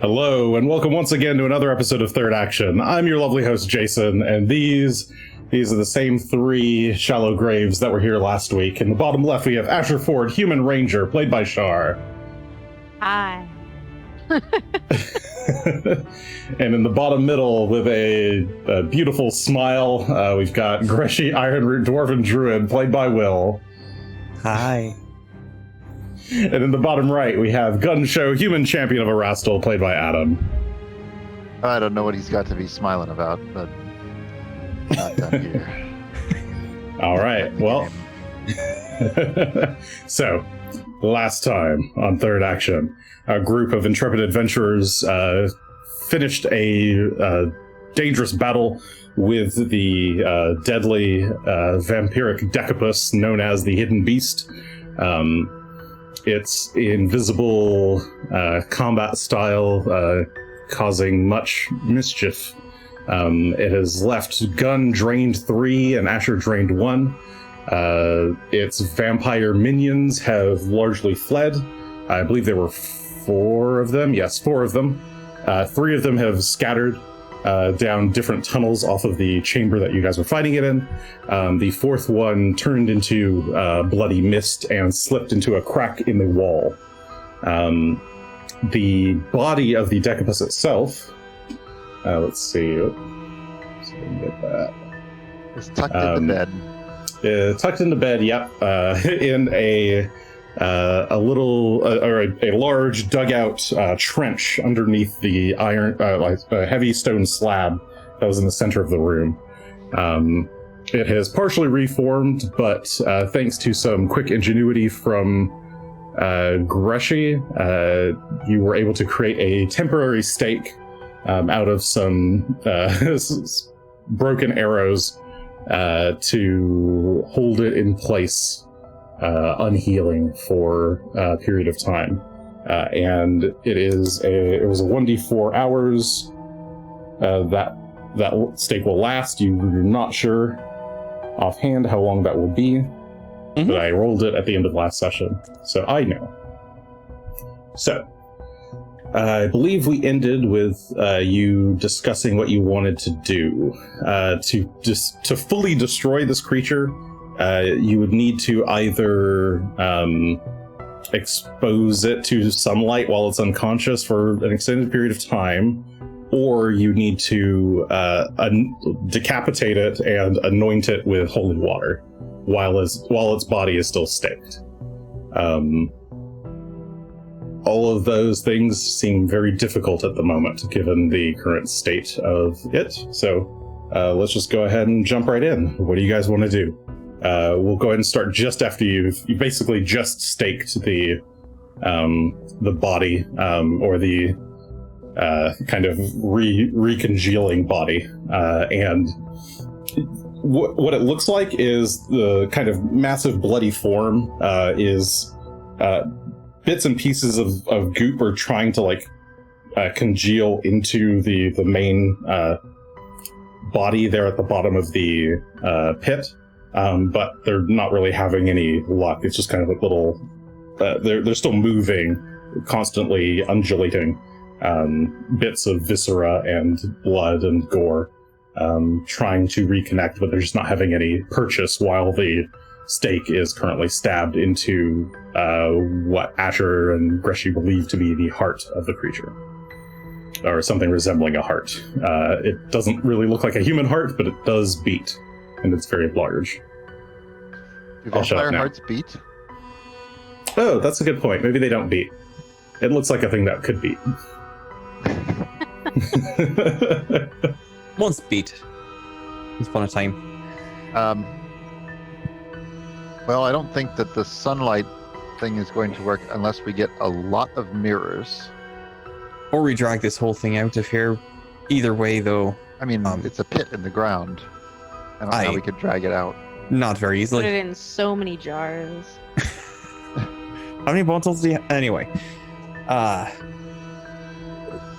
Hello, and welcome once again to another episode of Third Action. I'm your lovely host, Jason, and these are the same three shallow graves that were here last week. In the bottom left, we have Asher Ford, Human Ranger, played by Char. Hi. And in the bottom middle, with a beautiful smile, we've got Greshy, Ironroot, Dwarven Druid, played by Will. Hi. And in the bottom right, we have Gunn, Human Champion of Erastil, played by Adam. I don't know what he's got to be smiling about, but not done here. All right, well. So, last time on Third Action, a group of intrepid adventurers finished a dangerous battle with the deadly vampiric decapus known as the Hidden Beast. Its invisible combat style causing much mischief. It has left Gunn drained 3 and Asher drained 1. Its vampire minions have largely fled. I believe there were 4 of them. Yes, 4 of them. 3 of them have scattered down different tunnels off of the chamber that you guys were fighting it in. The 4th one turned into bloody mist and slipped into a crack in the wall. The body of the decapus itself, let's see. Oops, so we can get that. It's tucked into bed. Tucked into bed, yep. In a large dugout trench underneath the a heavy stone slab that was in the center of the room. It has partially reformed, but thanks to some quick ingenuity from Greshy, you were able to create a temporary stake out of some broken arrows to hold it in place, unhealing for a period of time. And it was a 1d4 hours that stake will last. You're not sure offhand how long that will be, but I rolled it at the end of last session, so I know. So, I believe we ended with you discussing what you wanted to do. To fully destroy this creature, you would need to either expose it to sunlight while it's unconscious for an extended period of time, or you need to decapitate it and anoint it with holy water while its body is still staked. All of those things seem very difficult at the moment, given the current state of it. So let's just go ahead and jump right in. What do you guys want to do? We'll go ahead and start just after you basically just staked the body, or the kind of recongealing body. And what it looks like is the kind of massive bloody form is bits and pieces of goop are trying to congeal into the main body there at the bottom of the pit, but they're not really having any luck. It's just kind of like little they're still moving, constantly undulating bits of viscera and blood and gore, trying to reconnect, but they're just not having any purchase while the stake is currently stabbed into what Asher and Greshy believe to be the heart of the creature, or something resembling a heart. It doesn't really look like a human heart, but it does beat, and it's very large. Do vampire hearts beat? Oh, that's a good point. Maybe they don't beat. It looks like a thing that could beat. Once beat. Once upon a time. Well, I don't think that the sunlight thing is going to work unless we get a lot of mirrors. Or we drag this whole thing out of here. Either way, though. I mean, it's a pit in the ground. I don't know how we could drag it out. Not very easily. Put it in so many jars. How many bottles do you have? Anyway.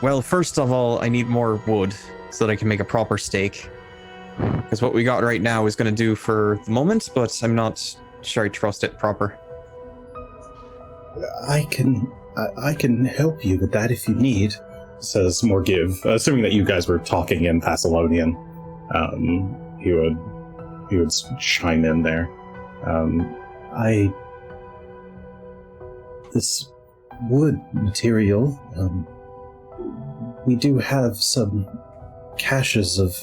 Well, first of all, I need more wood so that I can make a proper stake. Because what we got right now is going to do for the moment, but I'm not sure I trust it proper. I can help you with that if you need. says more give, assuming that you guys were talking in Thessalonian, he would chime in there. This wood material, we do have some caches of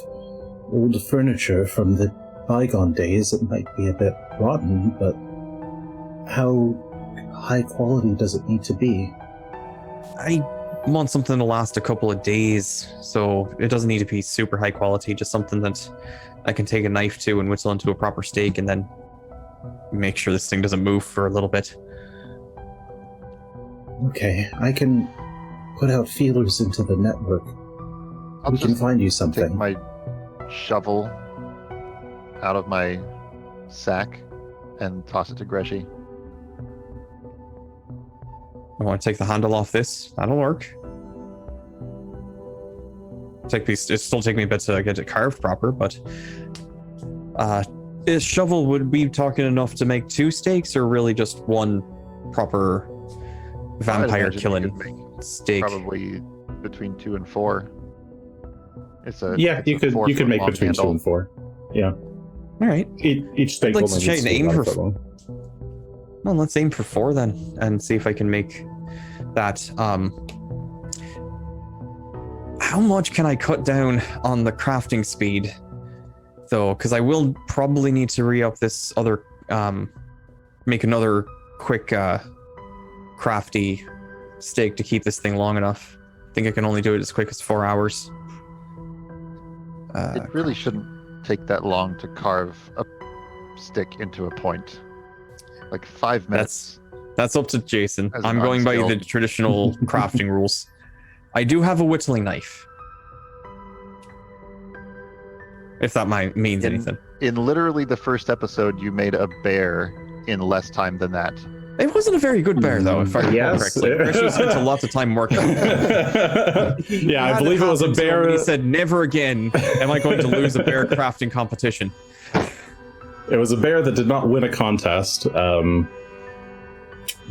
old furniture from the bygone days. It might be a bit rotten, but how high quality does it need to be? I want something to last a couple of days, so it doesn't need to be super high quality, just something that I can take a knife to and whittle into a proper steak and then make sure this thing doesn't move for a little bit. Okay, I can put out feelers into the network. I'll We can just find you take something. my shovel out of my sack and toss it to Greshy. I want to take the handle off this. That'll work. It'll still take me a bit to get it carved proper, but is shovel would be talking enough to make 2 steaks, or really just one proper vampire I'd imagine killing you could make steak? probably between 2 and 4. It's a Yeah, you could make between 2 and 4. Yeah, All right. each steak I'd like only to try needs and to be aim about a for foot long. Well, let's aim for 4 then, and see if I can make that. How much can I cut down on the crafting speed, though? Because I will probably need to re-up this other, make another quick, crafty steak to keep this thing long enough. I think I can only do it as quick as 4 hours. It really shouldn't take that long to carve a stick into a point. Like 5 minutes. That's up to Jason. As I'm an going by the unskilled. traditional crafting rules. I do have a whittling knife. If that means anything. In literally the first episode, you made a bear in less time than that. It wasn't a very good bear, though, if I recall Yes. correctly. Greshy spent a lot of time working on it. Yeah, I believe it was a bear. He said, never again am I going to lose a bear crafting competition. It was a bear that did not win a contest.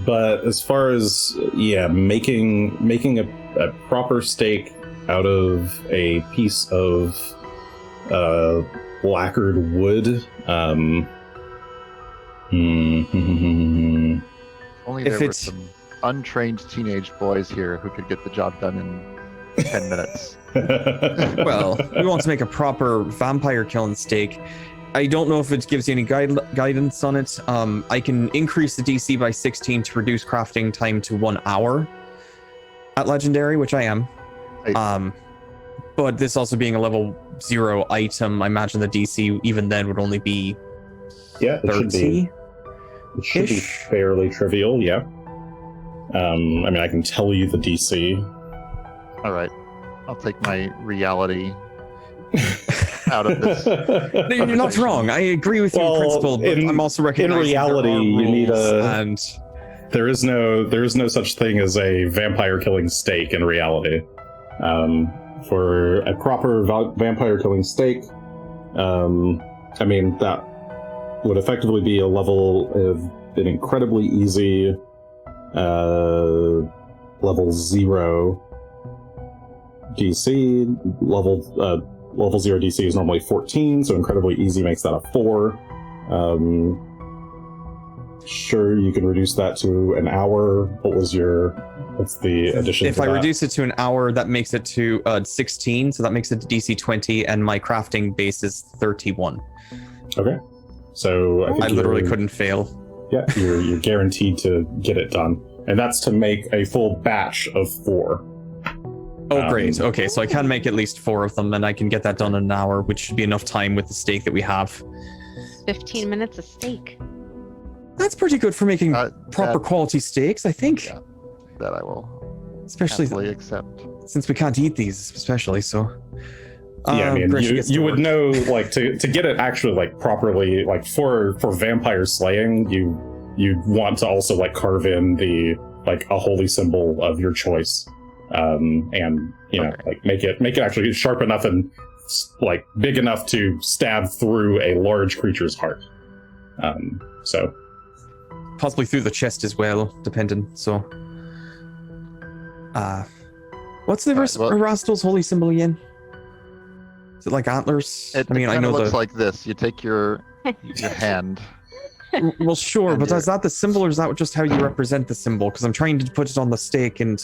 But as far as making a proper steak out of a piece of lacquered wood, Only If there were it's- some untrained teenage boys here who could get the job done in 10 minutes. Well, we want to make a proper vampire killing steak. I don't know if it gives you any guidance on it. I can increase the DC by 16 to reduce crafting time to 1 hour at Legendary, which I am. Right. But this also being a level 0 item, I imagine the DC even then would only be Yeah, it should be. 30. It should be Ish. fairly trivial. Yeah. I mean, I can tell you the DC. All right. I'll take my reality out of this. No, you're not wrong. I agree with you in Well, principle, but I'm also recognizing reality, there are you need rules, a- and There is no such thing as a vampire killing steak in reality. For a proper vampire killing steak, I mean that would effectively be a level of an incredibly easy level 0 DC. Level 0 DC is normally 14, so incredibly easy makes that a 4. Sure, you can reduce that to an hour. What's the addition if to I that? reduce it to an hour, that makes it to 16, so that makes it to DC 20, and my crafting base is 31. Okay. So I think I literally you're- couldn't fail. Yeah, you're guaranteed to get it done. And that's to make a full batch of 4. Oh, great. Okay, so I can make at least 4 of them, and I can get that done in an hour, which should be enough time with the steak that we have. 15 minutes of steak. That's pretty good for making proper That, quality steaks, I think. Yeah. that I will Especially happily accept. since we can't eat these, especially, so... Yeah, I mean, Greshy gets to you would work. know, like, to get it actually, like, properly, like, for vampire slaying, you want to also, like, carve in a holy symbol of your choice. And, you know, Okay. like, make it actually sharp enough and, like, big enough to stab through a large creature's heart. So, Possibly through the chest as well, depending, so... What's the Alright, well- Erastil's holy symbol again? Is it like antlers? It, I mean, it I kinda know looks the. like this. You take your hand. Well, sure, and but your- is that the symbol, or is that just how you represent the symbol? Because I'm trying to put it on the stake, and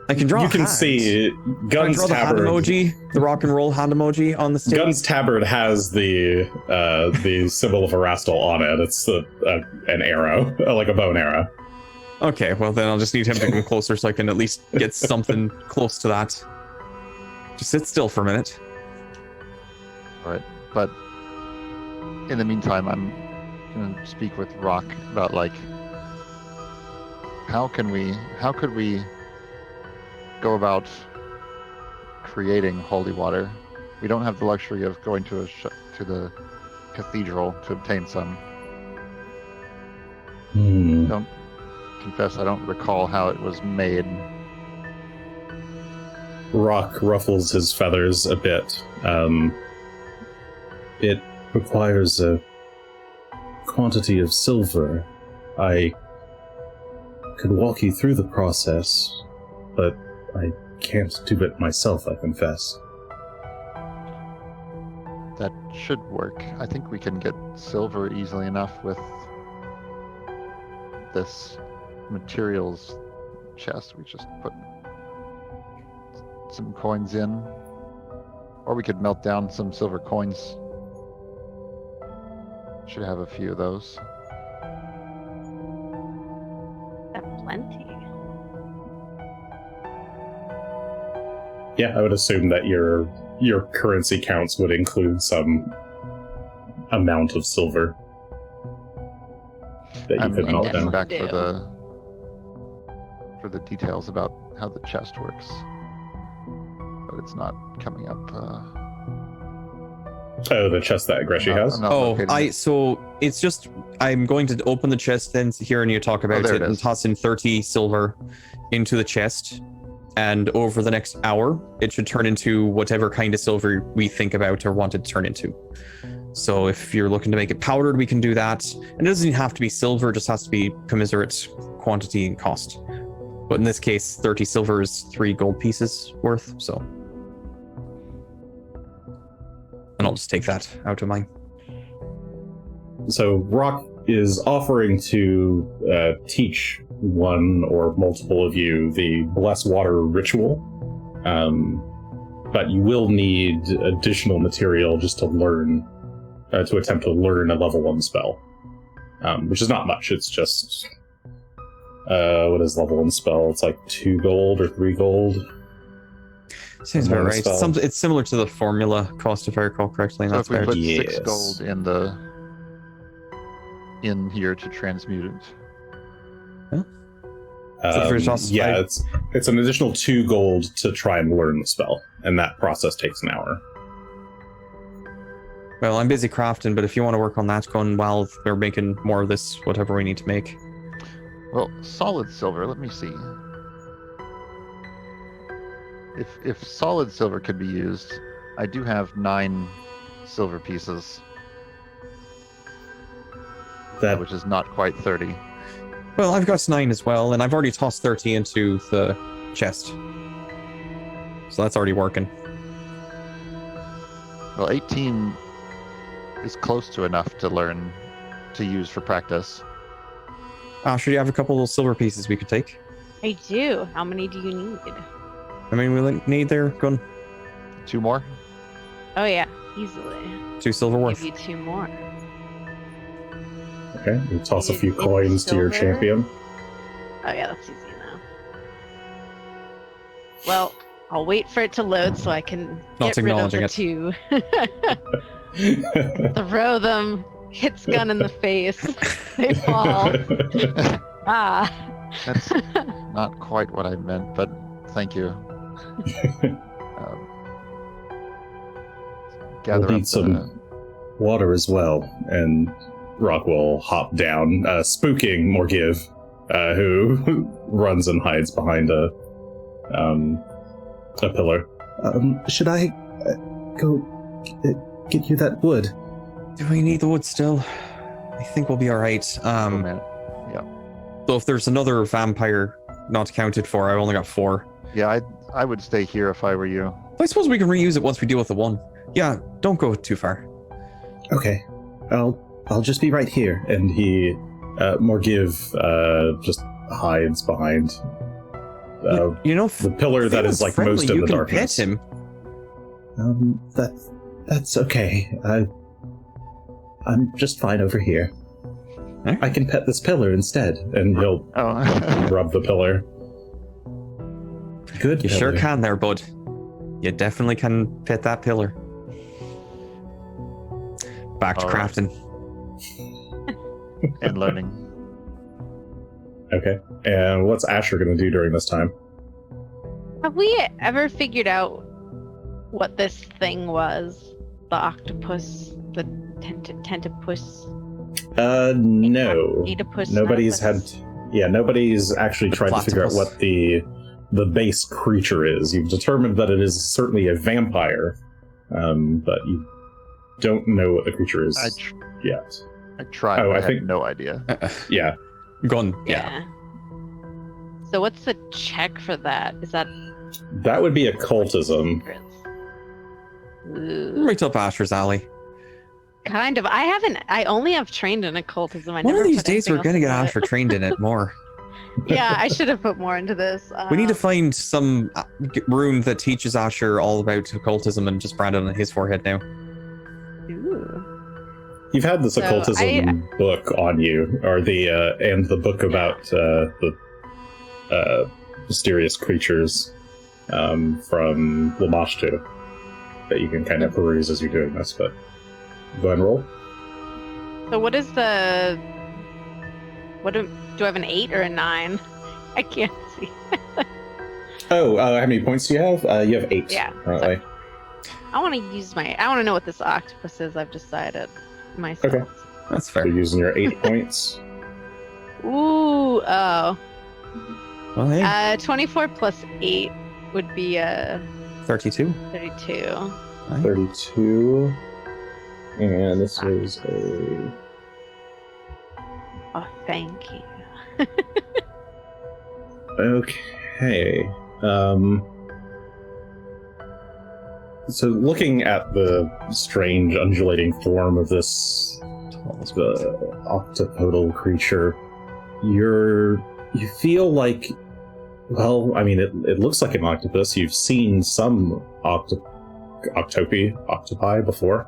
I can draw. You a can hand. see Can I Gunn's draw the hand tabard. emoji, the rock and roll hand emoji on the stake. Gunn's tabard has the symbol of Erastil on it. It's an arrow, like a bow and arrow. Okay, well then I'll just need him to come closer so I can at least get something close to that. Just sit still for a minute. All right, but in the meantime, I'm gonna speak with Rock about like how could we go about creating holy water? We don't have the luxury of going to the cathedral to obtain some. Don't confess, I don't recall how it was made. Rock ruffles his feathers a bit. It requires a quantity of silver. I could walk you through the process, but I can't do it myself, I confess. That should work. I think we can get silver easily enough with this materials chest. We just put some coins in, or we could melt down some silver coins. Should have a few of those. Plenty. Yeah, I would assume that your currency counts would include some amount of silver that you I'm could melt looking down. back Do. for the details about how the chest works, but it's not coming up. Oh, the chest that Greshy has? I'm not Oh, locating it. so it's just I'm going to open the chest, then hearing you talk about there it, it and is. toss in 30 silver into the chest. And over the next hour, it should turn into whatever kind of silver we think about or want it to turn into. So if you're looking to make it powdered, we can do that. And it doesn't have to be silver, it just has to be commensurate quantity and cost. But in this case, 30 silver is 3 gold pieces worth, so. And I'll just take that out of mine. So Rock is offering to teach one or multiple of you the Bless Water ritual, but you will need additional material just to learn, to attempt to learn a level 1 spell, which is not much. It's just, what is level 1 spell? It's like 2 gold or 3 gold. Seems about One right. spell. It's similar to the formula cost, if I recall correctly. And So that's if we about put Yes. 6 gold in here to transmute it. So for just Yeah, five- it's an additional 2 gold to try and learn the spell, and that process takes an hour. Well, I'm busy crafting, but if you want to work on that gun while they're making more of this, whatever we need to make. Well, solid silver. Let me see. If solid silver could be used, I do have 9 silver pieces, That which is not quite 30. Well, I've got 9 as well, and I've already tossed 30 into the chest. So that's already working. Well, 18 is close to enough to learn to use for practice. Asher, do you have a couple of silver pieces we could take? I do. How many do you need? I mean, we need their gun. 2 more? Oh yeah, easily. 2 silver worth. Give you 2 more. okay? You toss a Is few it coins to your silver? champion. Oh yeah, that's easy now. Well, I'll wait for it to load so I can Not get rid of acknowledging the 2. Throw them. Hits Gun in the face. They fall. Ah. That's not quite what I meant, but thank you. Gather We'll up need some water as well. And Rock will hop down, spooking Morgiv, who runs and hides behind a pillar. Should I go get you that wood? Do we need the wood still? I think we'll be alright. Oh, man. So if there's another vampire not accounted for, I've only got 4. Yeah, I would stay here if I were you. I suppose we can reuse it once we deal with the one. Yeah, don't go too far. Okay, I'll just be right here. And he, Morgiv, just hides behind the pillar that is like most in the darkness. You can pet him. That's okay. I'm just fine over here. Huh? I can pet this pillar instead, and he'll rub the pillar. Good. You pillar. sure can there, bud. You definitely can pet that pillar. Back to crafting. And learning. Okay. And what's Asher going to do during this time? Have we ever figured out what this thing was? The octopus, the tentapus. No. Oedipus, Nobody's noctopus? nobody's actually tried to figure out platypus. what the base creature is. You've determined that it is certainly a vampire, but you don't know what the creature is yet. I tried, Oh, but I I had think- no idea. Yeah. Gun. Yeah. So what's the check for that? Is that That would be occultism. Ooh. Right up Asher's alley. Kind of. I only have trained in occultism. I One never of these put days anything we're going to get else Asher into trained in it more. it. Yeah, I should have put more into this. We need to find some rune that teaches Asher all about occultism and just brand it on his forehead now. Ooh. You've had this So occultism book on you, or and the book about the mysterious creatures from Lamashtu that you can kind of peruse as you're doing this, but go ahead and roll. So what is the... do I have an 8 or a 9? I can't see. Oh, how many points do you have? You have 8. Yeah, Currently. I want to know what this octopus is. I've decided myself. Okay. That's So fair. you're using your 8 points. Ooh, oh. Well, hey, 24 plus 8 would be 32. 32. 32. And this is a... Oh, thank you. Okay. So looking at the strange undulating form of this octopodal creature, you feel like, well, I mean, it looks like an octopus. You've seen some octopi before,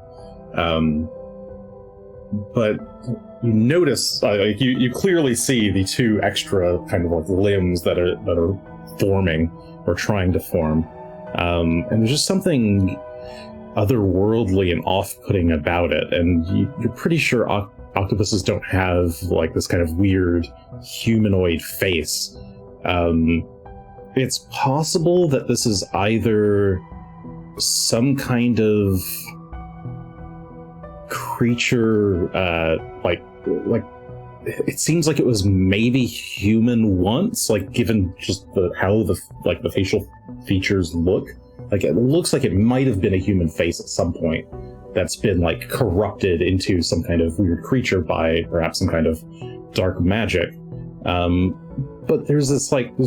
but you notice, you clearly see the two extra kind of like limbs that are forming or trying to form, and there's just something otherworldly and off-putting about it, and you're pretty sure octopuses don't have like this kind of weird humanoid face. It's possible that this is either some kind of creature, like it seems like it was maybe human once, like given just how the facial features look. Like it looks like it might have been a human face at some point that's been like corrupted into some kind of weird creature by perhaps some kind of dark magic. But there's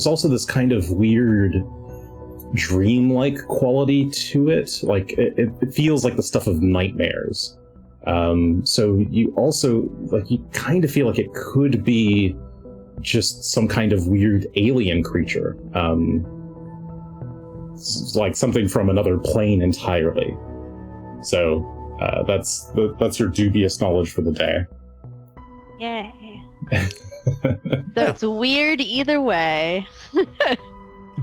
also this kind of weird dreamlike quality to it. Like it feels like the stuff of nightmares. So you also you kind of feel like it could be just some kind of weird alien creature. It's like something from another plane entirely. So that's your dubious knowledge for the day. Yay. So it's weird either way.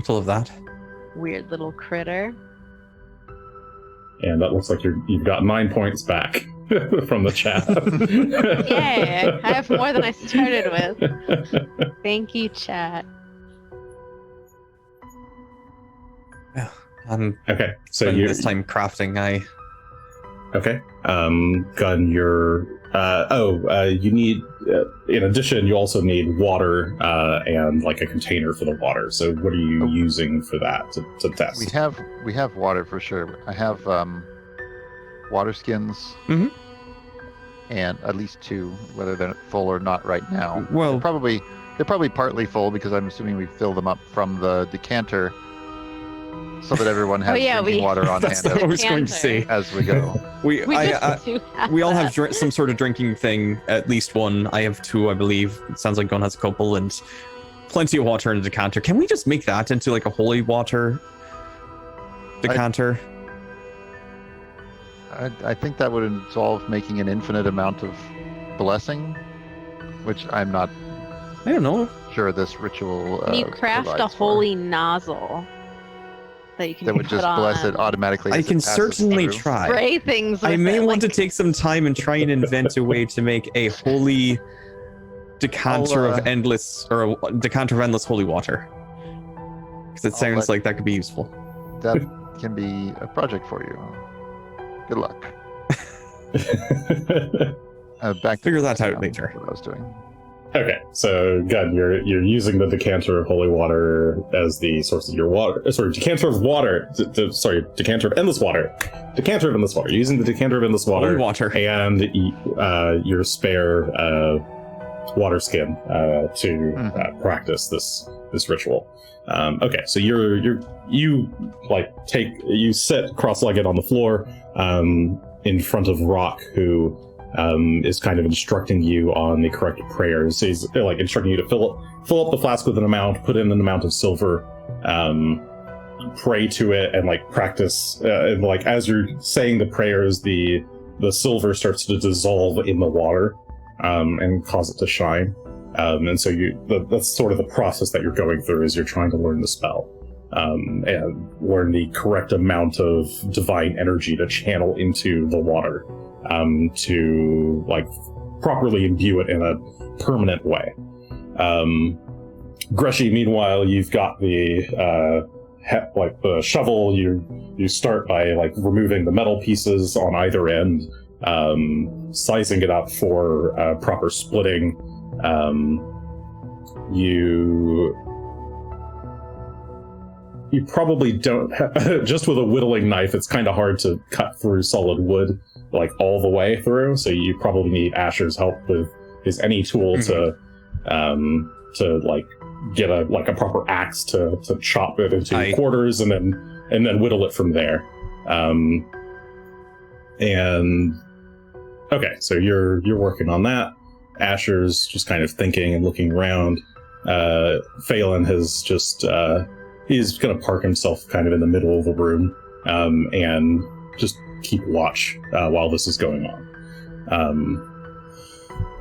Full of that. Weird little critter. And that looks like you've got 9 points back from the chat. Yay. I have more than I started with. Thank you, chat. Okay, Okay, so so you this time crafting, okay. Gunn, you need in addition, you also need water and like a container for the water. So what are you using for that to test? We have water for sure. I have water skins, Mhm. and at least 2, whether they're full or not right now. Well- they're probably partly full because I'm assuming we fill them up from the decanter so that everyone has drinking water on That's hand what I was going to say. as we go. We We all have some sort of drinking thing, at least one. I have two, I believe. It sounds like Gunn has a couple, and plenty of water in a decanter. Can we just make that into like a holy water decanter? I think that would involve making an infinite amount of blessing, which I'm not I don't know. sure this ritual Can you craft a provides for. holy nozzle that you can that would put just bless it on, automatically. I as it can passes certainly through. try. spray things with I may it, want to like- take some time and try and invent a way to make a holy decanter I'll, of endless, or a decanter of endless holy water. Because it I'll sounds let- like that could be useful. That can be a project for you. Good luck. Back to Figure that out what later. I was doing. Okay, so Gunn, you're using the decanter of holy water as the source of your water. Sorry, decanter of water. Decanter of endless water. Decanter of endless water. You're using the decanter of endless Holy water water. and your spare water skin to practice this ritual. Okay, so you sit cross-legged on the floor in front of Rock, who is kind of instructing you on the correct prayers. He's like instructing you to fill up the flask with an amount, put in an amount of silver, pray to it, and like practice. And like as you're saying the prayers, the silver starts to dissolve in the water and cause it to shine. And so that's sort of the process that you're going through as you're trying to learn the spell. And learn the correct amount of divine energy to channel into the water to like properly imbue it in a permanent way. Greshy, meanwhile, you've got the the shovel. You start by like removing the metal pieces on either end, sizing it up for proper splitting. You probably don't just with a whittling knife, it's kind of hard to cut through solid wood like all the way through, so you probably need Asher's help with his any tool to like get a proper axe to chop it into quarters and then whittle it from there. And okay, so you're working on that. Asher's just kind of thinking and looking around. Phelan has just he's going to park himself kind of in the middle of the room and just keep watch while this is going on.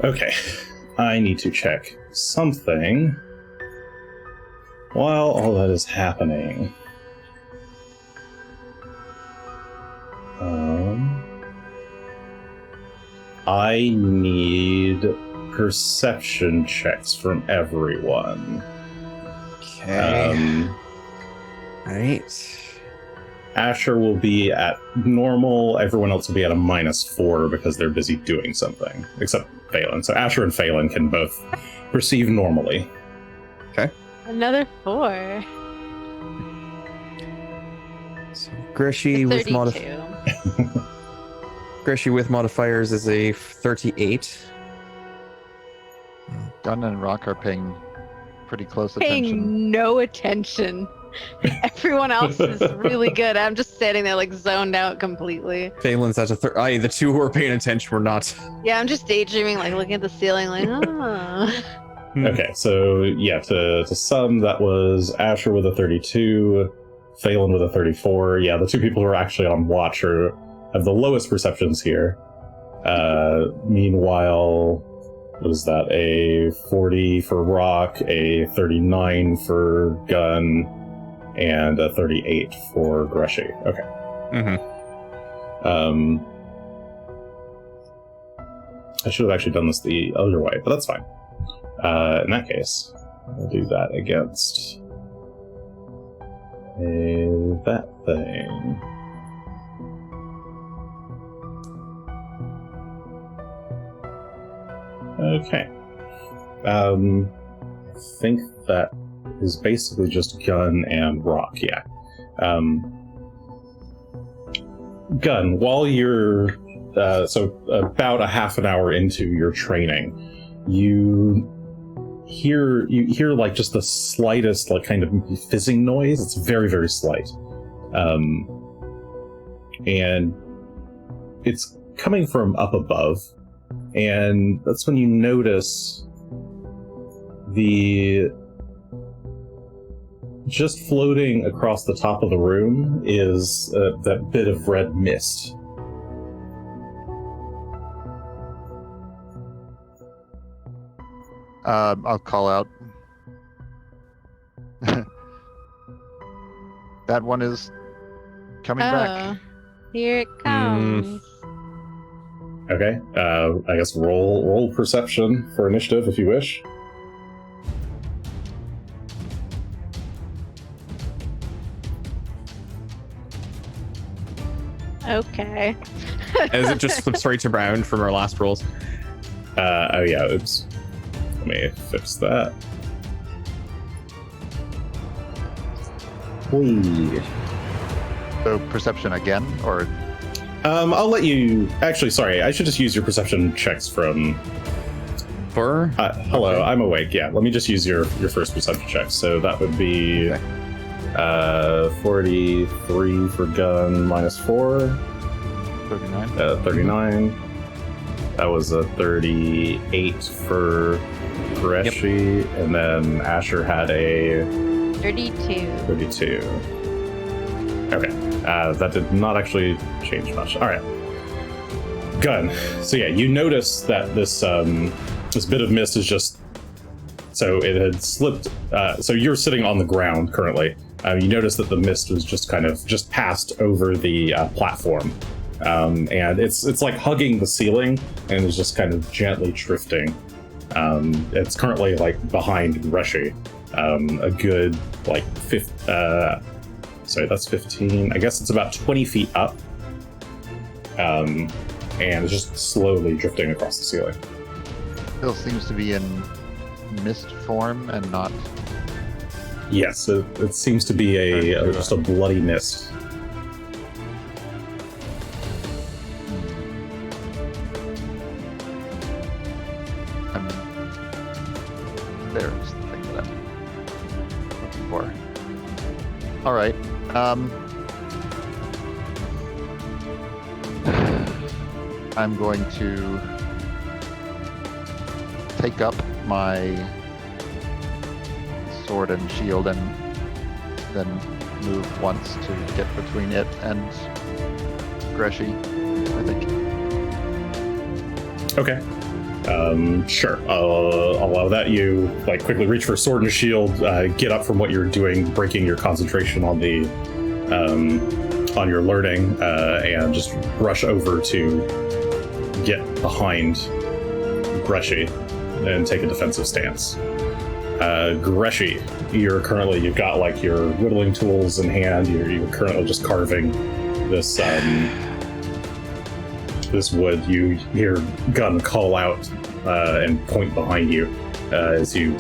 Okay, I need to check something while all that is happening. I need perception checks from everyone. Okay. Alright. Asher will be at normal. Everyone else will be at a -4 because they're busy doing something, except Phelan. So Asher and Phelan can both perceive normally. Another 4. So Greshy with 32. Greshy with modifiers is a 38. Gunn and Rock are paying pretty close attention. Paying no attention. Everyone else is really good. I'm just standing there like zoned out completely. Phelan's at a the two who are paying attention were not. Yeah, I'm just daydreaming, like looking at the ceiling, like, oh. Okay, so yeah, to sum, that was Asher with a 32, Phelan with a 34. Yeah, the two people who are actually on watch have the lowest perceptions here. Meanwhile, what is that? A 40 for Rock, a 39 for Gunn, and a 38 for Greshy. Okay. I should have actually done this the other way, but that's fine. In that case, we'll do that against that thing. Okay. I think that is basically just Gunn and Rock, yeah. Gunn, while you're so about a half an hour into your training, you hear like just the slightest like kind of fizzing noise. It's very, very slight. And it's coming from up above, and that's when you notice just floating across the top of the room is that bit of red mist. I'll call out. That one is coming back. Here it comes. Okay, I guess roll perception for initiative if you wish. Okay. As it just flips right to brown from our last rolls. Oh yeah, oops. Let me fix that. Whee. So perception again, or I'll let you. Actually, sorry, I should just use your perception checks from. For? Hello, Okay. I'm awake. Yeah, let me just use your first perception check. So that would be 43 for Gunn minus 4, 39. 39. That was a 38 for Greshy, and then Asher had a 32. 32. Okay, that did not actually change much. All right, Gunn. So yeah, you notice that this bit of mist is just. So it had slipped. So you're sitting on the ground currently. You notice that the mist was just kind of passed over the platform, and it's like hugging the ceiling and is just kind of gently drifting. It's currently like behind Greshy, a good like that's 15. I guess it's about 20 feet up, and it's just slowly drifting across the ceiling. Still seems to be in mist form and not. Yes, it seems to be just a bloody mist. There's the thing that I'm looking for. All right. I'm going to take up my sword and shield and then move once to get between it and Greshy, I think. Okay. Sure. I'll allow that. You quickly reach for sword and shield, get up from what you're doing, breaking your concentration on the on your learning, and just rush over to get behind Greshy and take a defensive stance. Greshy, you've got your whittling tools in hand. You're currently just carving this this wood. You hear Gunn call out and point behind you as you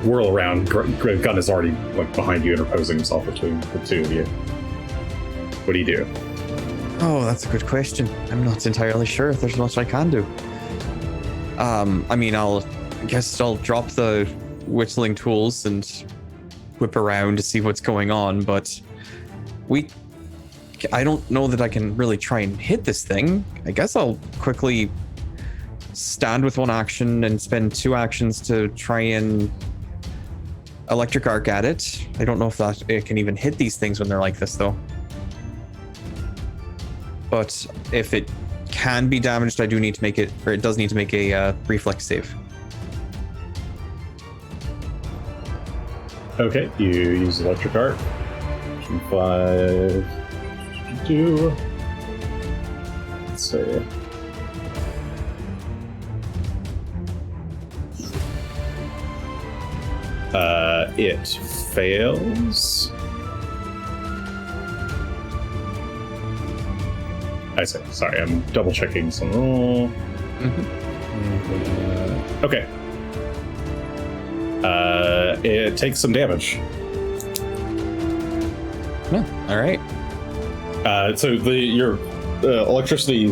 whirl around. Gunn is already behind you, interposing himself between the two of you. What do you do? Oh, that's a good question. I'm not entirely sure if there's much I can do. I'll drop the whittling tools and whip around to see what's going on, but I don't know that I can really try and hit this thing. I guess I'll quickly stand with one action and spend 2 actions to try and electric arc at it. I don't know if it can even hit these things when they're like this, though. But if it can be damaged, I do need to make it, or it does need to make a reflex save. Okay, you use electric arc. 5, 2. Let's see. It fails. I see. Sorry, I'm double checking some roll. Okay. It takes some damage. No, all right. So your electricity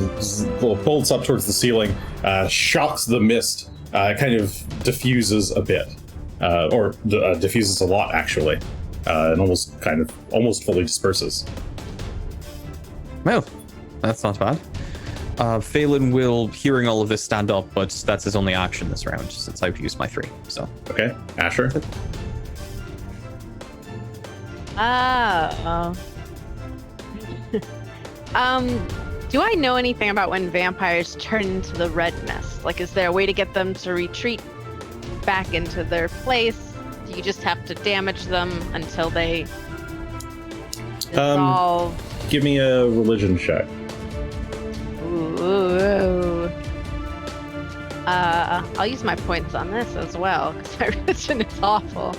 bolts up towards the ceiling, shocks the mist, kind of diffuses a bit, or diffuses a lot actually, and almost fully disperses. Well, that's not bad. Phelan will, hearing all of this, stand up, but that's his only action this round since I've used my 3. So Okay, Asher. Do I know anything about when vampires turn into the red mist? Like, is there a way to get them to retreat back into their place? Do you just have to damage them until they dissolve? Give me a religion check. Ooh. I'll use my points on this as well, because my religion is awful.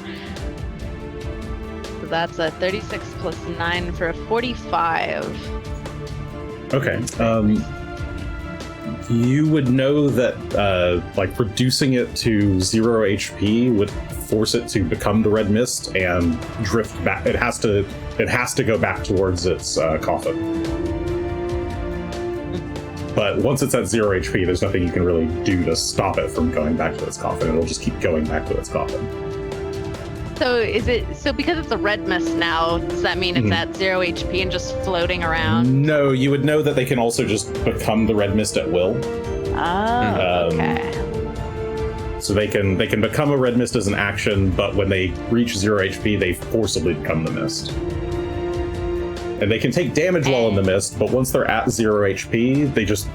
So that's a 36 plus 9 for a 45. Okay. You would know that like reducing it to 0 HP would force it to become the red mist and drift back. It has to go back towards its coffin. But once it's at 0 HP, there's nothing you can really do to stop it from going back to its coffin. It'll just keep going back to its coffin. So because it's a red mist now, does that mean it's at 0 HP and just floating around? No, you would know that they can also just become the red mist at will. Oh, okay. So they can become a red mist as an action, but when they reach 0 HP, they forcibly become the mist. And they can take damage while in the mist, but once they're at 0 HP, they just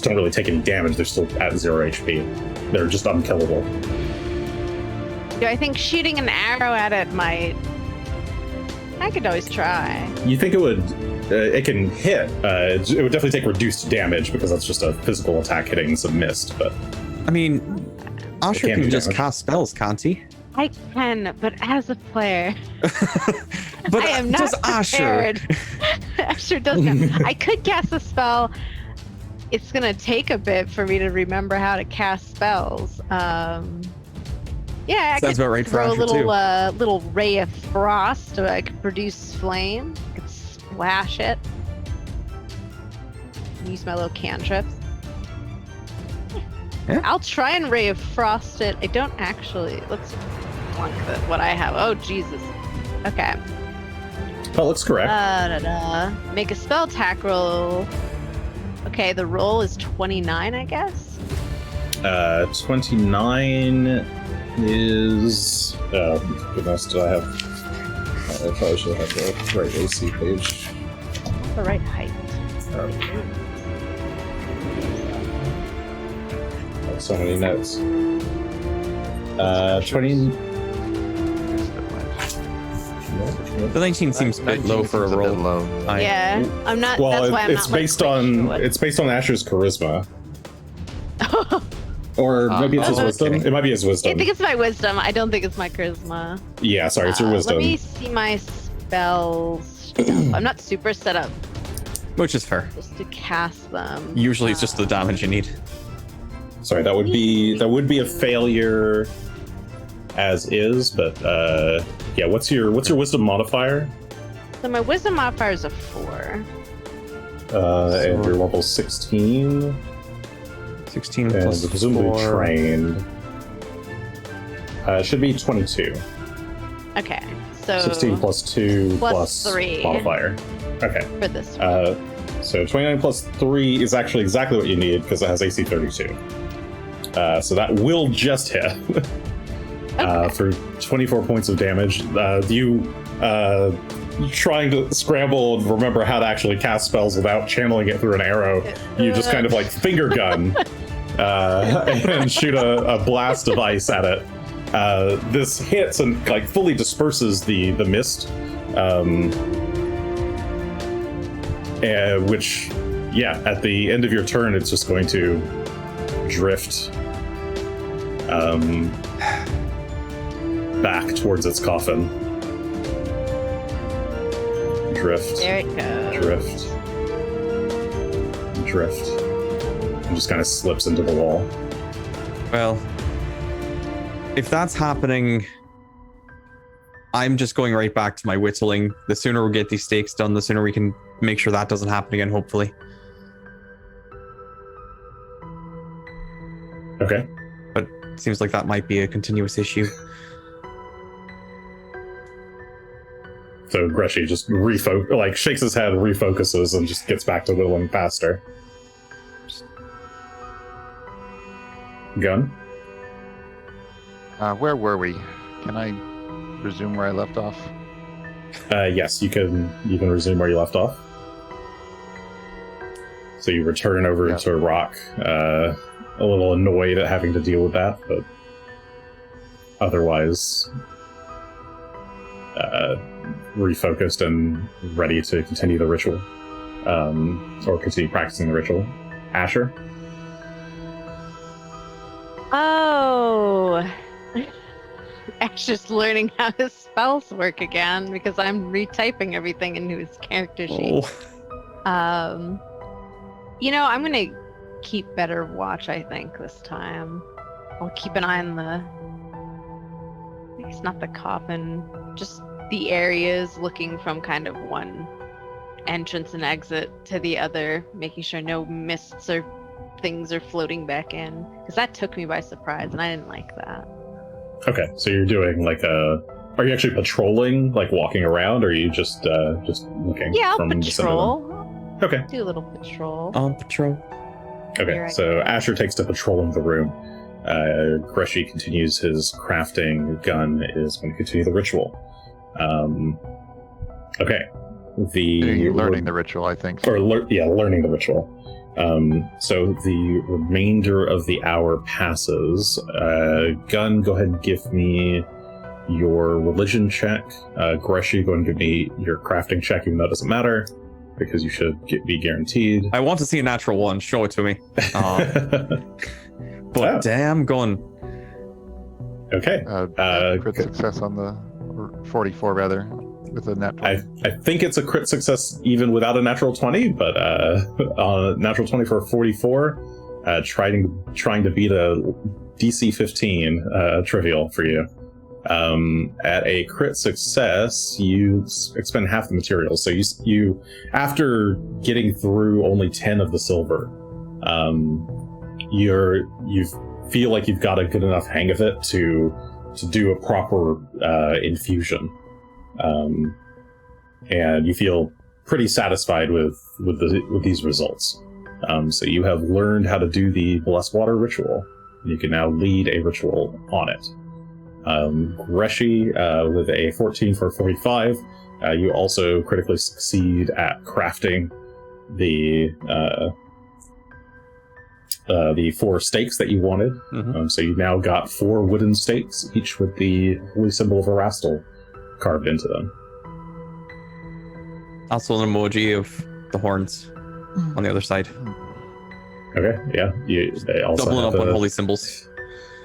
don't really take any damage. They're still at 0 HP. They're just unkillable. Do I think shooting an arrow at it might? I could always try. You think it would? It can hit. It would definitely take reduced damage because that's just a physical attack hitting some mist. But I mean, Asher can can do just damage. cast spells, can't he? I can, but as a player, But I am does not Asher? prepared. Asher does not. I could cast a spell. It's gonna take a bit for me to remember how to cast spells. Yeah, I Sounds could about right for throw a Asher, little too. little ray of frost. So I could produce flame. I could splash it. Use my little cantrips. Yeah. I'll try and ray of frost it. I don't actually. Let's plunk what I have. Oh Jesus. Okay. that looks correct. Make a spell attack roll. Okay, the roll is 29, I guess. 29 is. Oh goodness, did I have? I probably should have the right AC page. The right height. So many notes. 20. The 19 seems a bit low for a roll. Low. Yeah, I'm not. Well, that's why I'm it's not, like, based quite on sure it's based on Asher's charisma, or maybe it's his oh, wisdom. kidding. It might be his I wisdom. think it's my wisdom. I don't think it's my charisma. Yeah, sorry, it's your wisdom. Let me see my spells. I'm not super set up Which is fair. just to cast them. Usually it's just the damage you need. Sorry, that would be a failure as is, but yeah. What's your wisdom modifier? So my wisdom modifier is a 4. And you're level 16, 16 and plus presumably 4. trained. It should be 22. Okay, so 16 plus 2 plus 3. modifier. Okay. for this one. So 29 plus 3 is actually exactly what you need because it has AC 32. So that will just hit for 24 points of damage. You trying to scramble and remember how to actually cast spells without channeling it through an arrow. You just kind of like finger gun and shoot a blast of ice at it. This hits and like fully disperses the mist. Which, yeah, at the end of your turn, it's just going to drift back towards its coffin. Drift. There it goes. Drift. And just kind of slips into the wall. Well, if that's happening, I'm just going right back to my whittling. The sooner we get these stakes done, the sooner we can make sure that doesn't happen again, hopefully. Okay. But it seems like that might be a continuous issue. So Greshy just shakes his head, refocuses, and just gets back to whittling faster. Gunn? Where were we? Can I resume where I left off? Yes, you can resume where you left off. So you return over to Rock, a little annoyed at having to deal with that, but otherwise refocused and ready to continue the ritual, or continue practicing the ritual. Asher? Oh, Asher's learning how his spells work again because I'm retyping everything into his character sheet. Oh. I'm gonna keep better watch, I think, this time. I'll keep an eye on it's not the coffin, just the areas, looking from kind of one entrance and exit to the other, making sure no mists or things are floating back in, because that took me by surprise and I didn't like that. Okay, so you're doing are you actually patrolling, walking around, or are you just looking? Yeah, I'll from patrol. Okay. Do a little patrol. On patrol. Okay, so Asher takes to patrolling the room. Greshy continues his crafting. Gunn is going to continue the ritual. Okay. Learning the ritual, I think. Learning the ritual. So the remainder of the hour passes. Gunn, go ahead and give me your religion check. Greshy, go ahead and give me your crafting check, even though it doesn't matter, because you should be guaranteed. I want to see a natural one. Show it to me. But damn, Gunn. Okay. Crit success on the 44, rather, with a nat 20. I think it's a crit success even without a natural 20, but on a natural 20 for a 44, trying to beat a DC 15, trivial for you. At a crit success, you expend half the materials. So you after getting through only 10 of the silver, you feel like you've got a good enough hang of it to do a proper infusion, and you feel pretty satisfied with these results. So you have learned how to do the blessed water ritual. You can now lead a ritual on it. Greshy, with a 14 for 45, you also critically succeed at crafting the 4 stakes that you wanted. Mm-hmm. So you've now got 4 wooden stakes, each with the holy symbol of Erastil carved into them. Also an emoji of the horns on the other side. Okay, yeah. They also Doubling have up on holy symbols.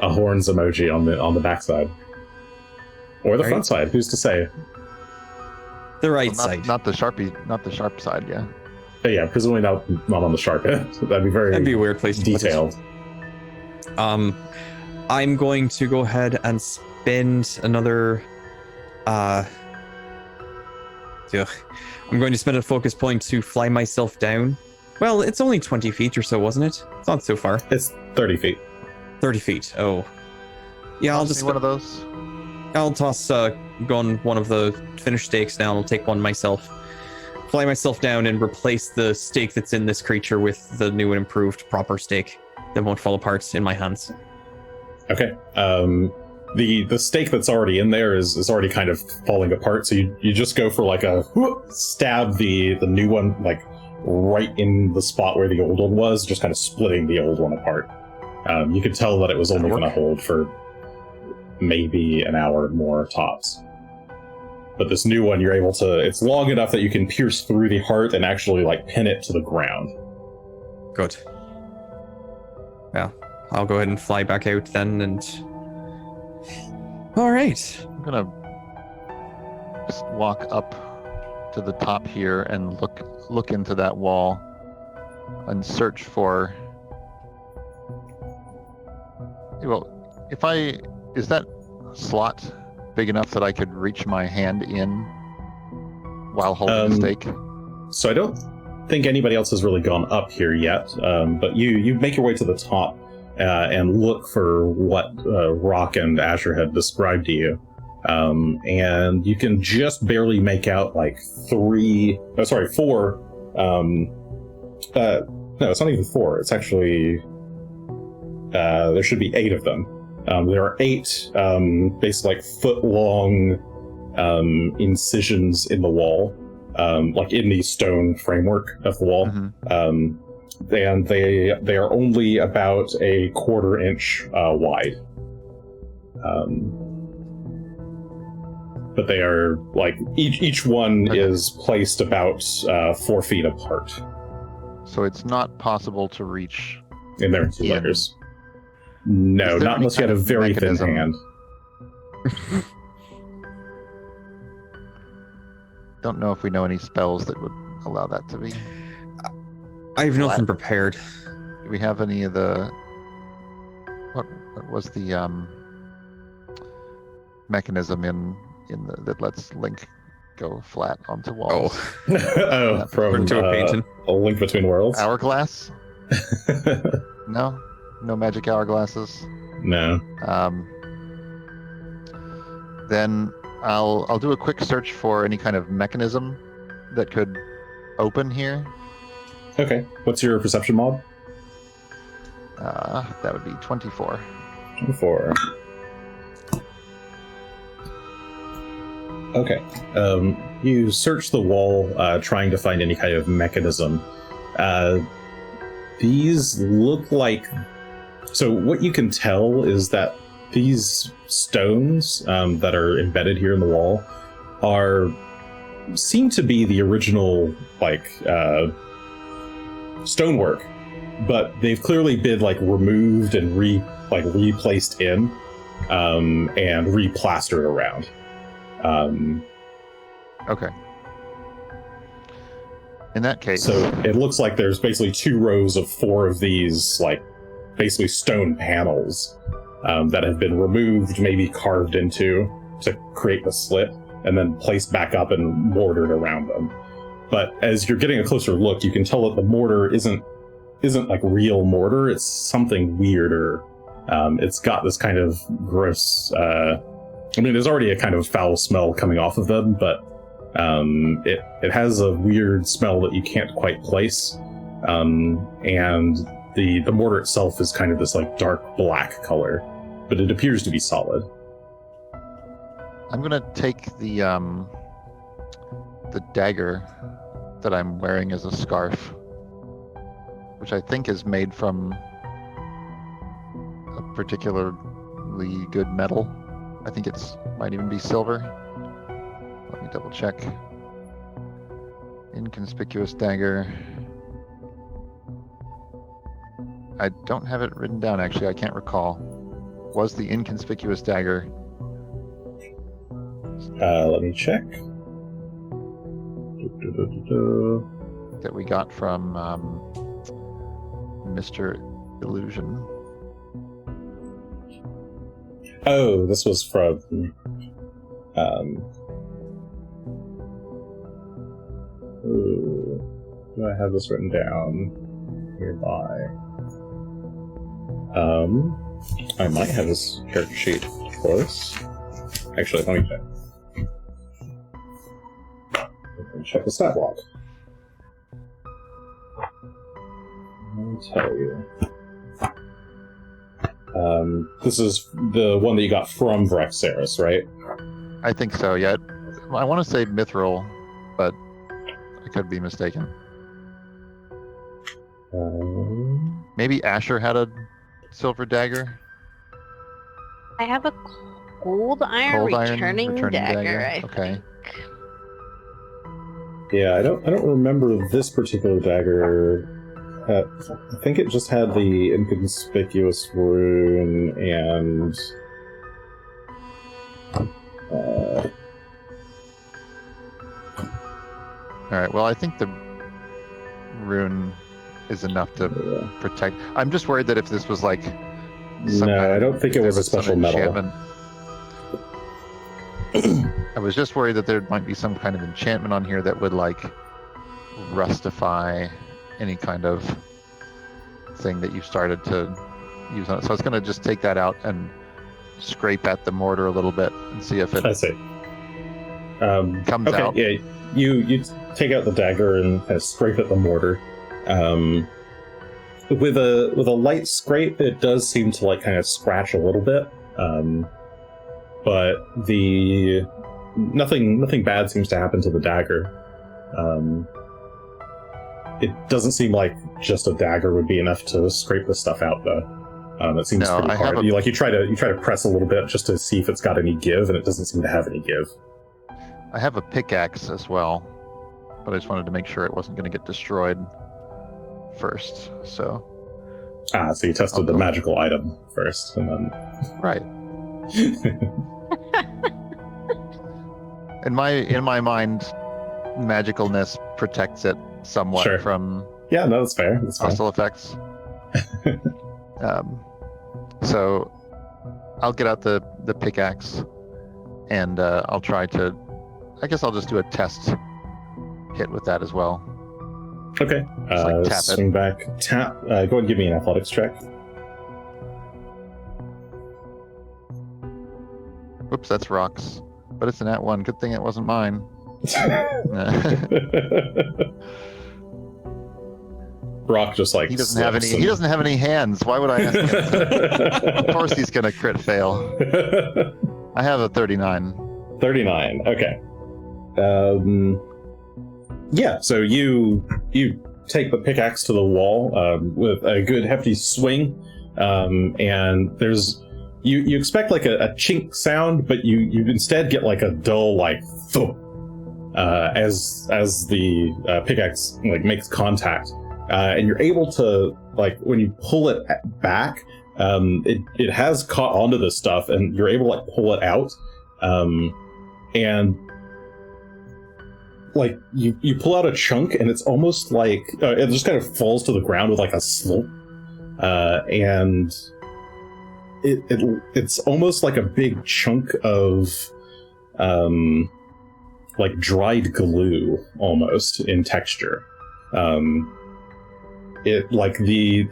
a horns emoji on the back side. Or the Right. front side, who's to say? The right Well, side. not the sharp side, yeah. Yeah, presumably not on the sharp end. That'd be That'd be a weird place to detailed. put it. I'm going to go ahead and spend another I'm going to spend a focus point to fly myself down. Well, it's only 20 feet or so, wasn't it? It's not so far. It's 30 feet. 30 feet. Oh. Yeah, I'll Toss just me one of those. I'll toss Gunn one of the finished stakes now. I'll take one myself. Fly myself down and replace the stake that's in this creature with the new and improved proper stake that won't fall apart in my hands. Okay. The stake that's already in there is already kind of falling apart, so you just go for like a whoop, stab the new one right in the spot where the old one was, just kind of splitting the old one apart. You could tell that it was only going to hold for maybe an hour more tops. But this new one, you're able to, it's long enough that you can pierce through the heart and actually pin it to the ground. Good. Well, I'll go ahead and fly back out then and... Alright. I'm gonna just walk up to the top here and look into that wall and search for... Well, is that slot big enough that I could reach my hand in while holding the stake? So I don't think anybody else has really gone up here yet, but you make your way to the top and look for what Rock and Asher had described to you. and you can just barely make out like 4. No, it's not even 4. It's actually there should be 8 of them. There are 8 basically like foot-long incisions in the wall, like in the stone framework of the wall. Mm-hmm. And they are only about a 1/4 inch wide. But they are like each one is placed about 4 feet apart. So it's not possible to reach. And they're 2 layers. No, not unless you had a very thin hand. Don't know if we know any spells that would allow that to be. I have nothing prepared. Do we have any of the... What was the mechanism in the that lets Link go flat onto walls? From Into a painting. A Link Between Worlds? Hourglass? No? No magic hourglasses? No. Then I'll do a quick search for any kind of mechanism that could open here. Okay. What's your perception mod? That would be 24. 24. Okay. You search the wall, trying to find any kind of mechanism. These look like... So what you can tell is that these stones that are embedded here in the wall seem to be the original, like, stonework, but they've clearly been, like, removed and replaced in, and replastered around. Okay. In that case... So it looks like there's basically 2 rows of 4 of these, like, basically stone panels that have been removed, maybe carved into to create the slit, and then placed back up and mortared around them. But as you're getting a closer look, you can tell that the mortar isn't like real mortar. It's something weirder. It's got this kind of gross... I mean, there's already a kind of foul smell coming off of them, but it has a weird smell that you can't quite place. And the mortar itself is kind of this like dark black color, but it appears to be solid. I'm gonna take the dagger that I'm wearing as a scarf, which I think is made from a particularly good metal. I think might even be silver. Let me double check. Inconspicuous dagger. I don't have it written down, actually. I can't recall. Was the inconspicuous dagger... Let me check. that we got from Mr. Illusion. Oh, this was from... do I have this written down nearby? I might have this character sheet close. Actually, let me check. Let me check the stat block. I'll tell you. This is the one that you got from Vrexaris, right? I think so, yeah. I want to say mithril, but I could be mistaken. Maybe Asher had a silver dagger? I have a cold iron returning dagger. I okay. think. Yeah, I don't remember this particular dagger. I think it just had the inconspicuous rune and Alright, well I think the rune is enough to protect. I'm just worried that if this was like I don't think it was a special metal. I was just worried that there might be some kind of enchantment on here that would like rustify any kind of thing that you started to use on it. So I was going to just take that out and scrape at the mortar a little bit and see if it I see. comes okay, out. yeah, you take out the dagger and kind of scrape at the mortar. With a light scrape, it does seem to like kind of scratch a little bit, but nothing bad seems to happen to the dagger. It doesn't seem like just a dagger would be enough to scrape this stuff out, though. It seems No, pretty I hard. have You try to press a little bit just to see if it's got any give, and it doesn't seem to have any give. I have a pickaxe as well, but I just wanted to make sure it wasn't going to get destroyed first. So So you tested the Okay. magical item first, and then right. In my mind, magicalness protects it somewhat Sure. from yeah, no, that's fair. That's fine. hostile effects. So I'll get out the pickaxe and I'll try to. I guess I'll just do a test hit with that as well. Okay. Just, like, tap it. Swing back, tap. Go ahead and give me an athletics check. Whoops, that's rocks. But it's an @1. Good thing it wasn't mine. Rock just like He doesn't have any. slips He doesn't have any hands. Why would I ask him? Of course, he's gonna crit fail. I have a 39. 39. Okay. Yeah. So you take the pickaxe to the wall with a good hefty swing, and there's you expect like a chink sound, but you instead get like a dull like thump as the pickaxe like makes contact, and you're able to like when you pull it back, it has caught onto this stuff, and you're able to like pull it out, and like you pull out a chunk, and it's almost like it just kind of falls to the ground with like a slope, and it's almost like a big chunk of like dried glue almost in texture. It like the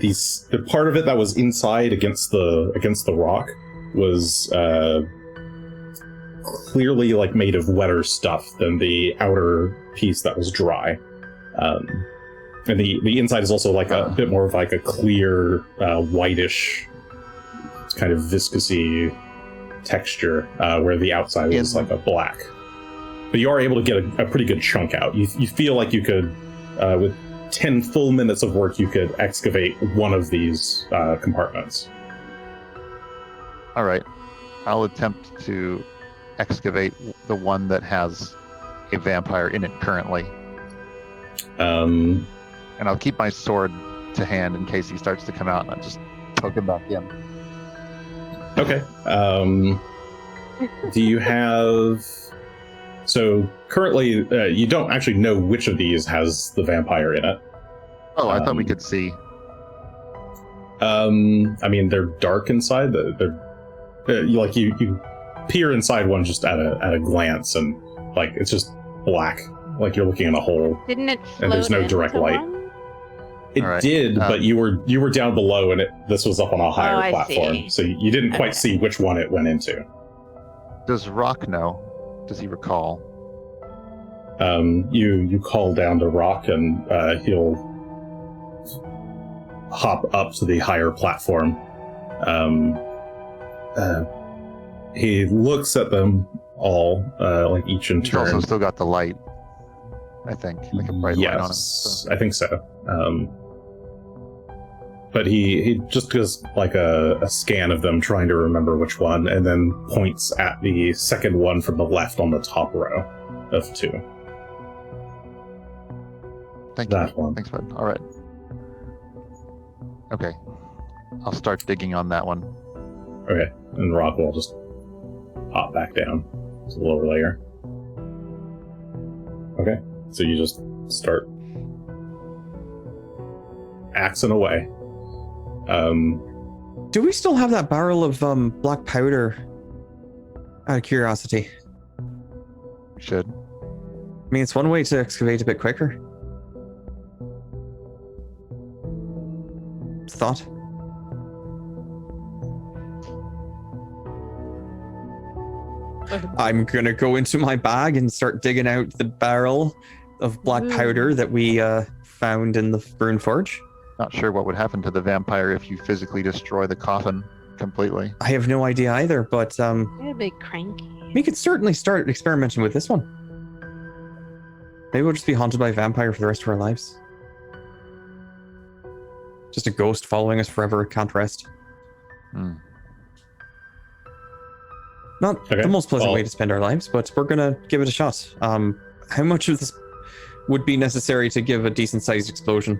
part of it that was inside against the rock was clearly like made of wetter stuff than the outer piece that was dry, and the inside is also like a bit more of like a clear whitish kind of viscousy texture, where the outside is like a black. But you are able to get a pretty good chunk out. You feel like you could with 10 full minutes of work you could excavate one of these compartments. All right, I'll attempt to excavate the one that has a vampire in it currently, and I'll keep my sword to hand in case he starts to come out, and I'll just poke him back in. Okay. Do you have... So currently, you don't actually know which of these has the vampire in it. Oh, I thought we could see. I mean, they're dark inside. They're like you peer inside one just at a glance, and like it's just black, like you're looking in a hole. Didn't it float And there's no direct into light. one? It All right. did, but you were down below, and this was up on a higher I platform, see. so you didn't quite Okay. see which one it went into. Does Rock know? Does he recall? You call down to Rock, and he'll hop up to the higher platform. He looks at them all, like each in He's also turn. still got the light, I think, like a bright light on him. Yes, So. I think so. But he just does like a scan of them, trying to remember which one, and then points at the second one from the left on the top row of two. Thank you. That one. Thanks, bud. All right. Okay. I'll start digging on that one. Okay, and Rock will just hop back down to the lower layer. Okay, so you just start axing away. Do we still have that barrel of black powder? Out of curiosity. We should. I mean, it's one way to excavate a bit quicker. Thought. I'm gonna go into my bag and start digging out the barrel of black powder that we found in the Rune Forge. Not sure what would happen to the vampire if you physically destroy the coffin completely. I have no idea either, but You're a bit cranky. we could certainly start experimenting with this one. Maybe we'll just be haunted by a vampire for the rest of our lives. Just a ghost following us forever, can't rest. Not the most pleasant way to spend our lives, but we're gonna give it a shot. How much of this would be necessary to give a decent-sized explosion?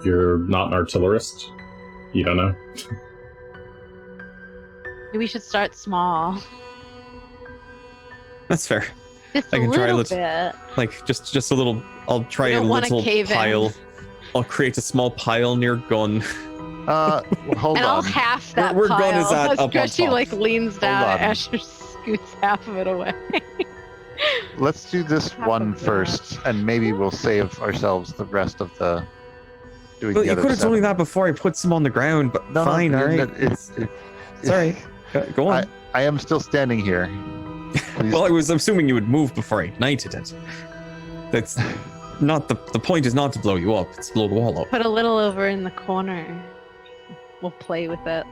You're not an artillerist. You don't know. Maybe we should start small. That's fair. Just I can a try little a little, bit. like just a little. I'll try You a don't wanna little cave in. pile. I'll create a small pile near Gunn. Hold And I'll on. half that Where pile. Gunn is at as up on Greshy top. like leans down on. and Asher scoots half of it away. Let's do this Half one of that. first, and maybe we'll save ourselves the rest of the doing But the you other could have told me seven. that before I put some on the ground. But fine, all right. Sorry. Go on. I am still standing here. Please. Well, I was assuming you would move before I ignited it. That's not the point. Is not to blow you up. It's to blow the wall up. Put a little over in the corner. We'll play with it.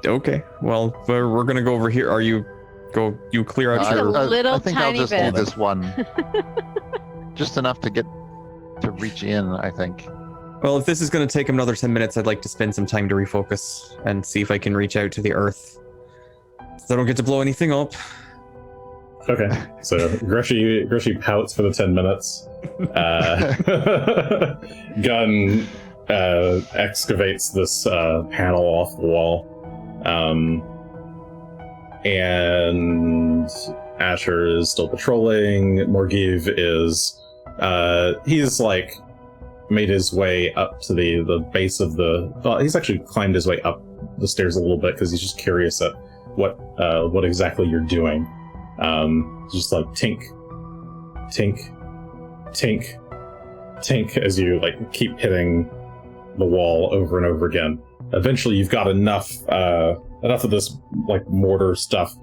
Okay. Well, we're gonna go over here. You clear out Just a your. little I think tiny I'll just bit. do this one. Just enough to reach in, I think. Well, if this is gonna take another 10 minutes, I'd like to spend some time to refocus and see if I can reach out to the earth. So I don't get to blow anything up. Okay, so Greshy pouts for the 10 minutes. Gunn excavates this panel off the wall. And Asher is still patrolling. Morgiv is he's like made his way up to the base of the. Well, he's actually climbed his way up the stairs a little bit because he's just curious at what exactly you're doing. Just like tink, tink, tink, tink as you like keep hitting the wall over and over again. Eventually, you've got enough of this like mortar stuff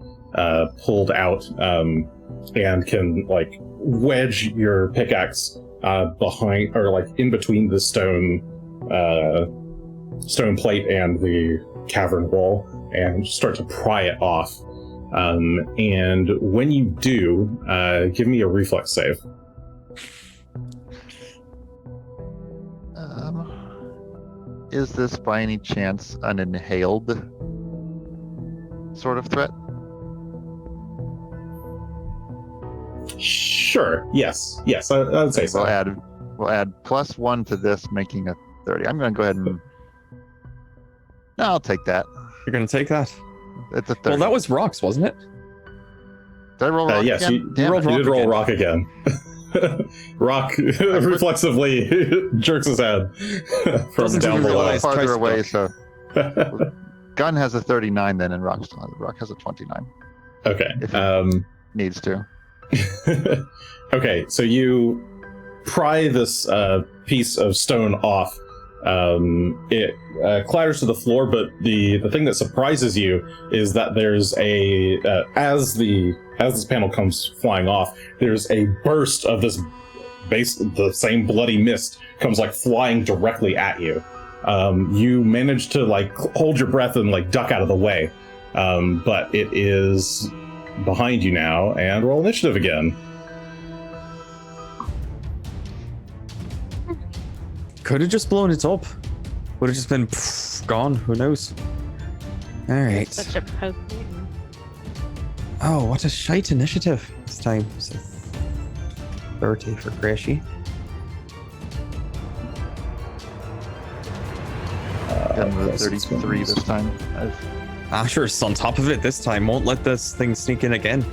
pulled out, and can like wedge your pickaxe behind or like in between the stone plate and the cavern wall, and start to pry it off. And when you do, give me a reflex save. Is this by any chance an inhaled sort of threat? Sure. Yes. I would say so. We'll add +1 to this, making a 30. I'm going to go ahead and. No, I'll take that. You're gonna take that? It's a 30. Well, that was rocks, wasn't it? Did I roll rock Yes, again? you Damn it. did roll rock again. Rock reflexively jerks his head from Doesn't down even below. realize- Farther Tries to away, duck. so Gunn has a 39 then, and Rock has a 29. Okay. If it needs to. Okay, so you pry this piece of stone off. It clatters to the floor, but the thing that surprises you is that there's a as this panel comes flying off, there's a burst of this the same bloody mist comes like flying directly at you. You manage to like hold your breath and like duck out of the way, but it is behind you now, and roll initiative again. Could have just blown it up. Would have just been gone. Who knows? All right. Such a poke. Oh, what a shite initiative this time. So 30 for Greshy. Gunn with a 33 this time. Asher's on top of it this time. Won't let this thing sneak in again.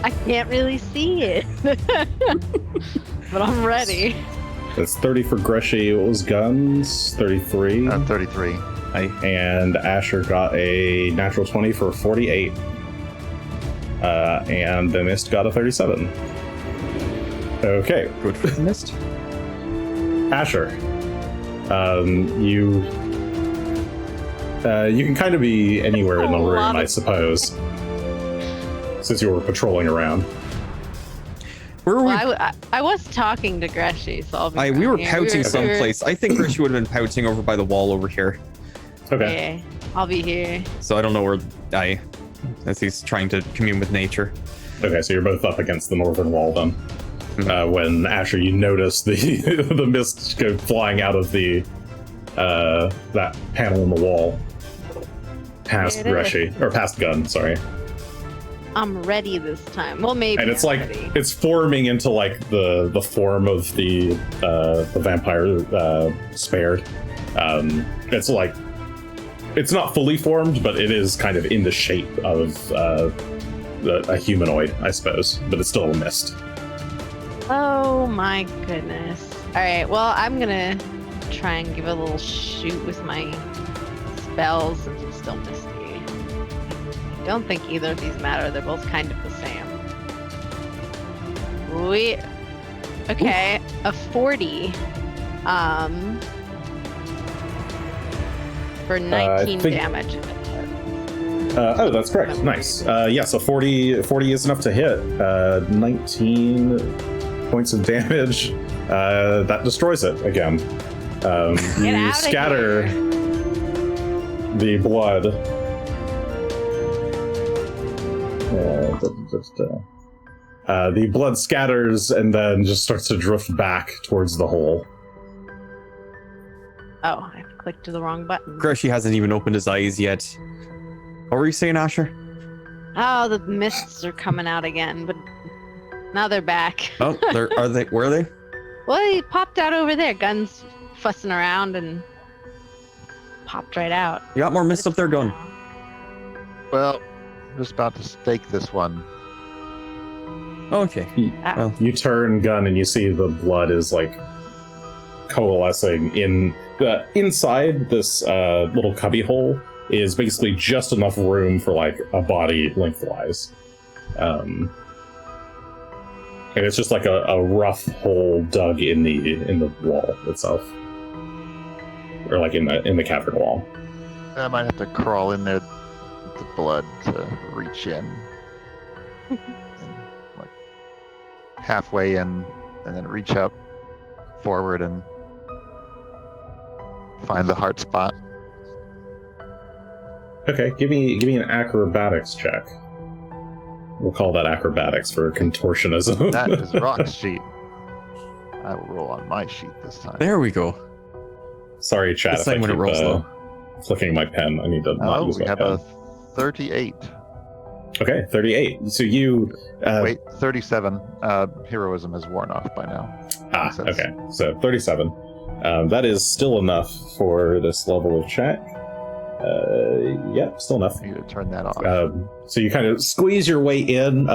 I can't really see it. But I'm ready. That's 30 for Greshy. What was Gunn's? 33. 33. And Asher got a natural 20 for 48. And the Mist got a 37. Okay. Good for the mist. Asher, you You can kind of be anywhere in the A room, lot I of- suppose, since you were patrolling around. Where were we? Well, I was talking to Greshy, so I'll be We were fine. Yeah, pouting we were- someplace. I think Greshy would have been pouting over by the wall over here. Okay. Yeah, I'll be here. So I don't know where as he's trying to commune with nature. Okay, so you're both up against the northern wall then. Mhm. When Asher, you notice the the mist go flying out of the that panel in the wall, past There it is. Greshy or past Gunn, sorry. I'm ready this time. Well, maybe. And it's I'm like ready. it's forming into like the form of the vampire spared. It's like it's not fully formed, but it is kind of in the shape of a humanoid, I suppose. But it's still a mist. Oh my goodness. All right. Well, I'm gonna try and give a little shoot with my spells since it's still misty. I don't think either of these matter. They're both kind of the same. Okay, a 40. For 19 think- damage. Oh, that's correct. Nice. Yeah, so 40 is enough to hit. 19 points of damage. That destroys it again. You outta scatter here. the blood. The blood scatters and then just starts to drift back towards the hole. Oh, I clicked to the wrong button. Greshy hasn't even opened his eyes yet. What were you saying, Asher? Oh, the mists are coming out again, but now they're back. Oh, are they? Where are they? Well, he popped out over there. Gun's fussing around and popped right out. You got more mist up there, Gunn. Well, I'm just about to stake this one. Okay. Well, You turn Gun and you see the blood is like coalescing in inside this little cubby hole is basically just enough room for like a body lengthwise. And it's just like a rough hole dug in the wall itself. Or like in the cavern wall. I might have to crawl in there with the blood to reach in. And, like halfway in, and then reach up forward and find the heart spot. Okay, give me an acrobatics check. We'll call that acrobatics for contortionism. That is Rock's sheet. I will roll on my sheet this time. there we go. Sorry, chat. This If I time when it keep, rolls low. flicking my pen, I need to not Oh, use we my have pen. a 38. Okay, 38. So you Wait, 37. Heroism has worn off by now. Makes sense. okay. So 37. That is still enough for this level of check. Yep, still enough. I need to turn that off. So you kind of squeeze your way in.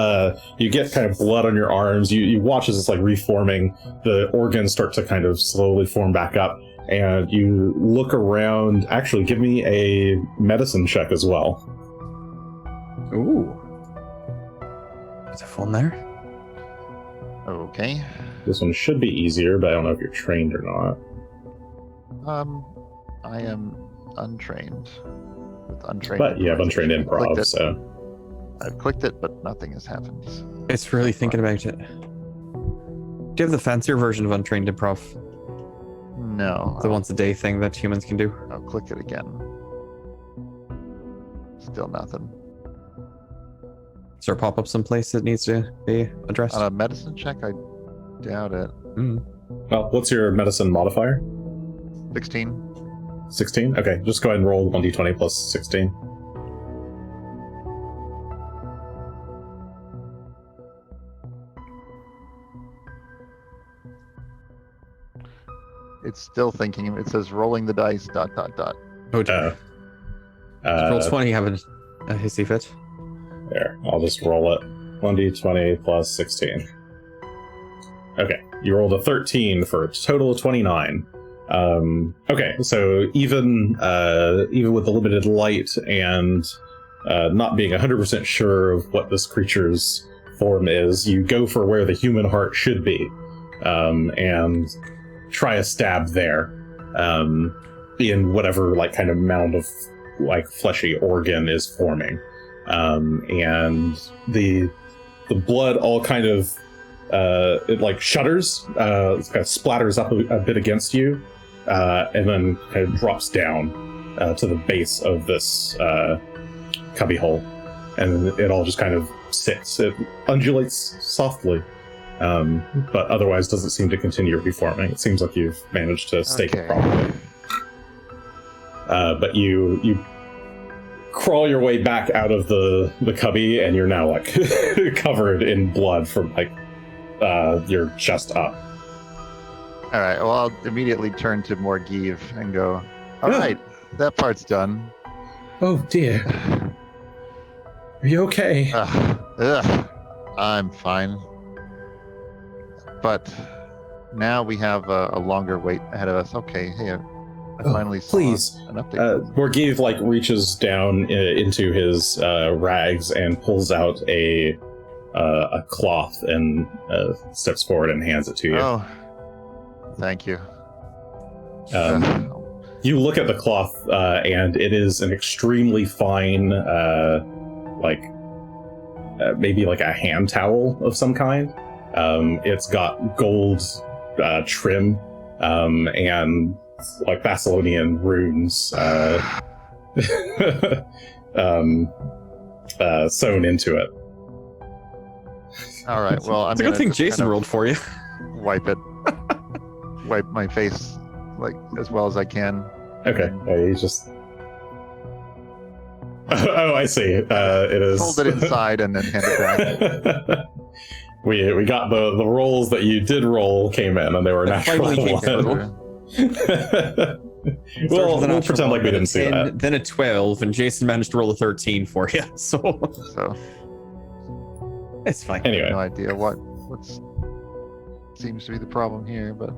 You get kind of blood on your arms. You watch as it's like reforming. The organs start to kind of slowly form back up, and you look around. Actually, give me a medicine check as well. Ooh. Is it fun there? Okay. This one should be easier, but I don't know if you're trained or not. I am untrained. With untrained. But you have untrained I've clicked improv, it. so I've clicked it, but nothing has happened. It's really thinking about it. Do you have the fancier version of Untrained Improv? No. The once a day thing that humans can do? I'll click it again. Still nothing. Is there a pop up someplace that needs to be addressed? On a medicine check, I doubt it. well, what's your medicine modifier? 16. 16? Okay, just go ahead and roll 1d20 plus 16. It's still thinking. It says rolling the dice, ... Oh, dear. Roll 20, have a hissy fit. There, I'll just roll it. 1d20 plus 16. Okay, you rolled a 13 for a total of 29. Okay, so even with the limited light and not being 100% sure of what this creature's form is, you go for where the human heart should be, and try a stab there, in whatever like kind of mound of like fleshy organ is forming, and the blood all kind of it like shudders, it kind of splatters up a bit against you, and then kind of drops down to the base of this cubbyhole, and it all just kind of sits. It undulates softly, but otherwise doesn't seem to continue reforming. It seems like you've managed to stake it properly. But you crawl your way back out of the cubby, and you're now like covered in blood from like your chest up. All right. Well, I'll immediately turn to Morgiv and go, all right, that part's done. Oh dear. Are you okay? I'm fine. But now we have a longer wait ahead of us. Okay, hey, I finally saw please. an update. Morgiv like reaches down into his rags and pulls out a cloth and steps forward and hands it to you. Oh, thank you. You look at the cloth, and it is an extremely fine, maybe like a hand towel of some kind. It's got gold trim and like Thessalonian runes sewn into it. All right. Well, It's a good thing Jason rolled for you. Wipe my face like as well as I can. Okay, he's just. Oh, I see. It is. Hold it inside and then hand it back. we got the rolls that you did roll came in, and they were natural finally came one. Well, we'll pretend like we didn't see that. Then a 12, and Jason managed to roll a 13 for you, so it's fine. Anyway, no idea what seems to be the problem here, but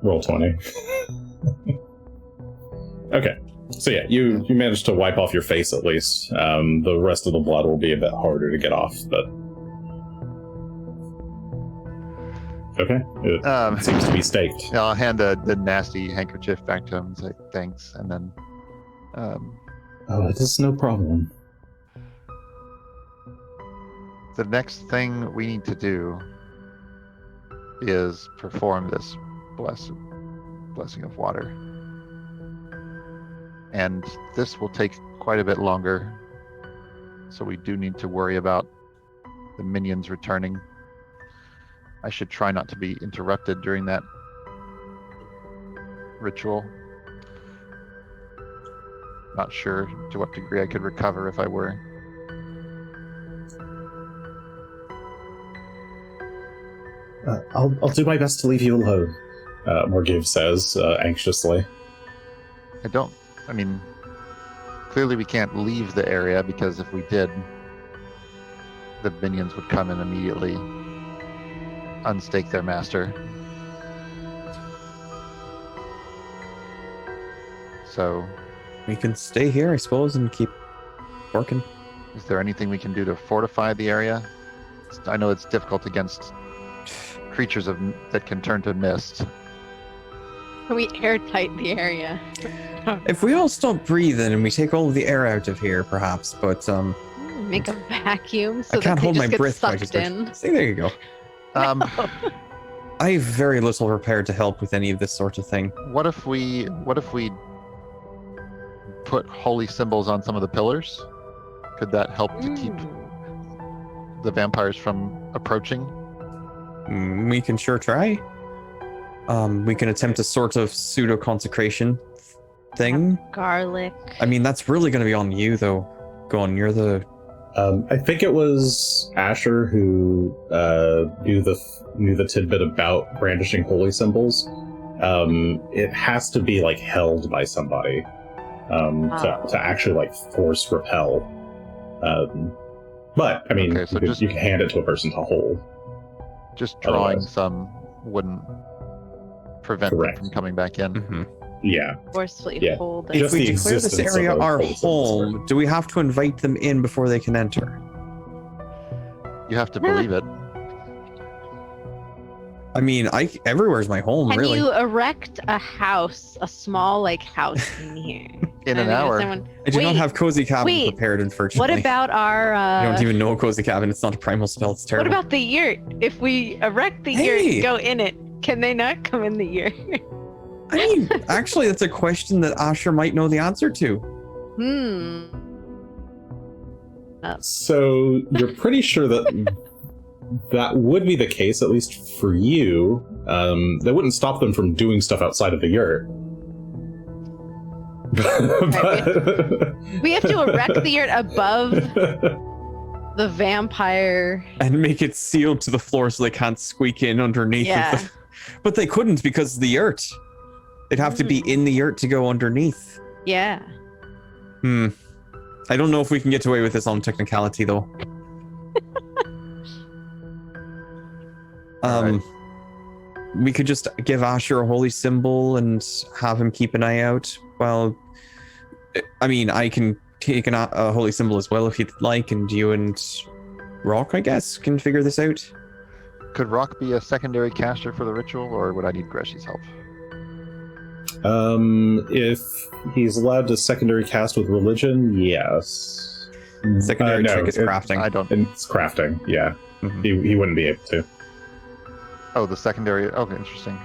roll 20. Okay, so yeah, you managed to wipe off your face at least. The rest of the blood will be a bit harder to get off, but okay, it seems to be staked. yeah, I'll hand the nasty handkerchief back to him and say thanks, and then Oh, it is no problem. the next thing we need to do is perform this blessing of water. And this will take quite a bit longer, so we do need to worry about the minions returning. I should try not to be interrupted during that ritual. Not sure to what degree I could recover if I were. I'll do my best to leave you alone. Morgiv says anxiously. I mean, clearly we can't leave the area, because if we did, the minions would come in immediately, unstake their master. So, We can stay here, I suppose, and keep working. is there anything we can do to fortify the area? I know it's difficult against creatures that can turn to mist. We airtight the area. If we all stop breathing and we take all of the air out of here, perhaps, but Make a vacuum so I can't that hold they my just get breath quite sucked as in. much. See, there you go. I have very little prepared to help with any of this sort of thing. What if we put holy symbols on some of the pillars? Could that help to keep the vampires from approaching? We can sure try. We can attempt a sort of pseudo consecration thing. Garlic. I mean, that's really going to be on you, though. Gunn, you're the. I think it was Asher who knew the tidbit about brandishing holy symbols. It has to be like held by somebody to actually like force repel. But I mean, Okay, so you can hand it to a person to hold. Just drawing Otherwise. some wouldn't prevent Correct. them from coming back in. Mhm. Yeah. Forcefully Yeah. hold If it. Just we the declare this existence area of a our holy symbol. home, do we have to invite them in before they can enter? You have to believe it. I mean, everywhere's my home, Can really. you erect a house, a small house in here? In an I mean, hour. I do not Wait, have cozy cabin wait. prepared, unfortunately. What about our? I don't even know a cozy cabin. It's not a primal spell. It's What terrible. about the yurt? If we erect the yurt Hey! and go in it, can they not come in the yurt? I mean, actually, that's a question that Asher might know the answer to. So you're pretty sure that that would be the case, at least for you. That wouldn't stop them from doing stuff outside of the yurt. We have to erect the yurt above the vampire. And make it sealed to the floor so they can't squeak in underneath. Yeah. But they couldn't because of the yurt. They'd have to be in the yurt to go underneath. Yeah. I don't know if we can get away with this on technicality, though. Alright. We could just give Asher a holy symbol and have him keep an eye out. Well, I mean, I can take a holy symbol as well if you'd like, and you and Rock, I guess, can figure this out. Could Rock be a secondary caster for the ritual, or would I need Greshy's help? If he's allowed to secondary cast with religion, yes. Secondary no, check is crafting. I don't. It's crafting, yeah. Mhm. He wouldn't be able to. Oh, the secondary. Okay, interesting.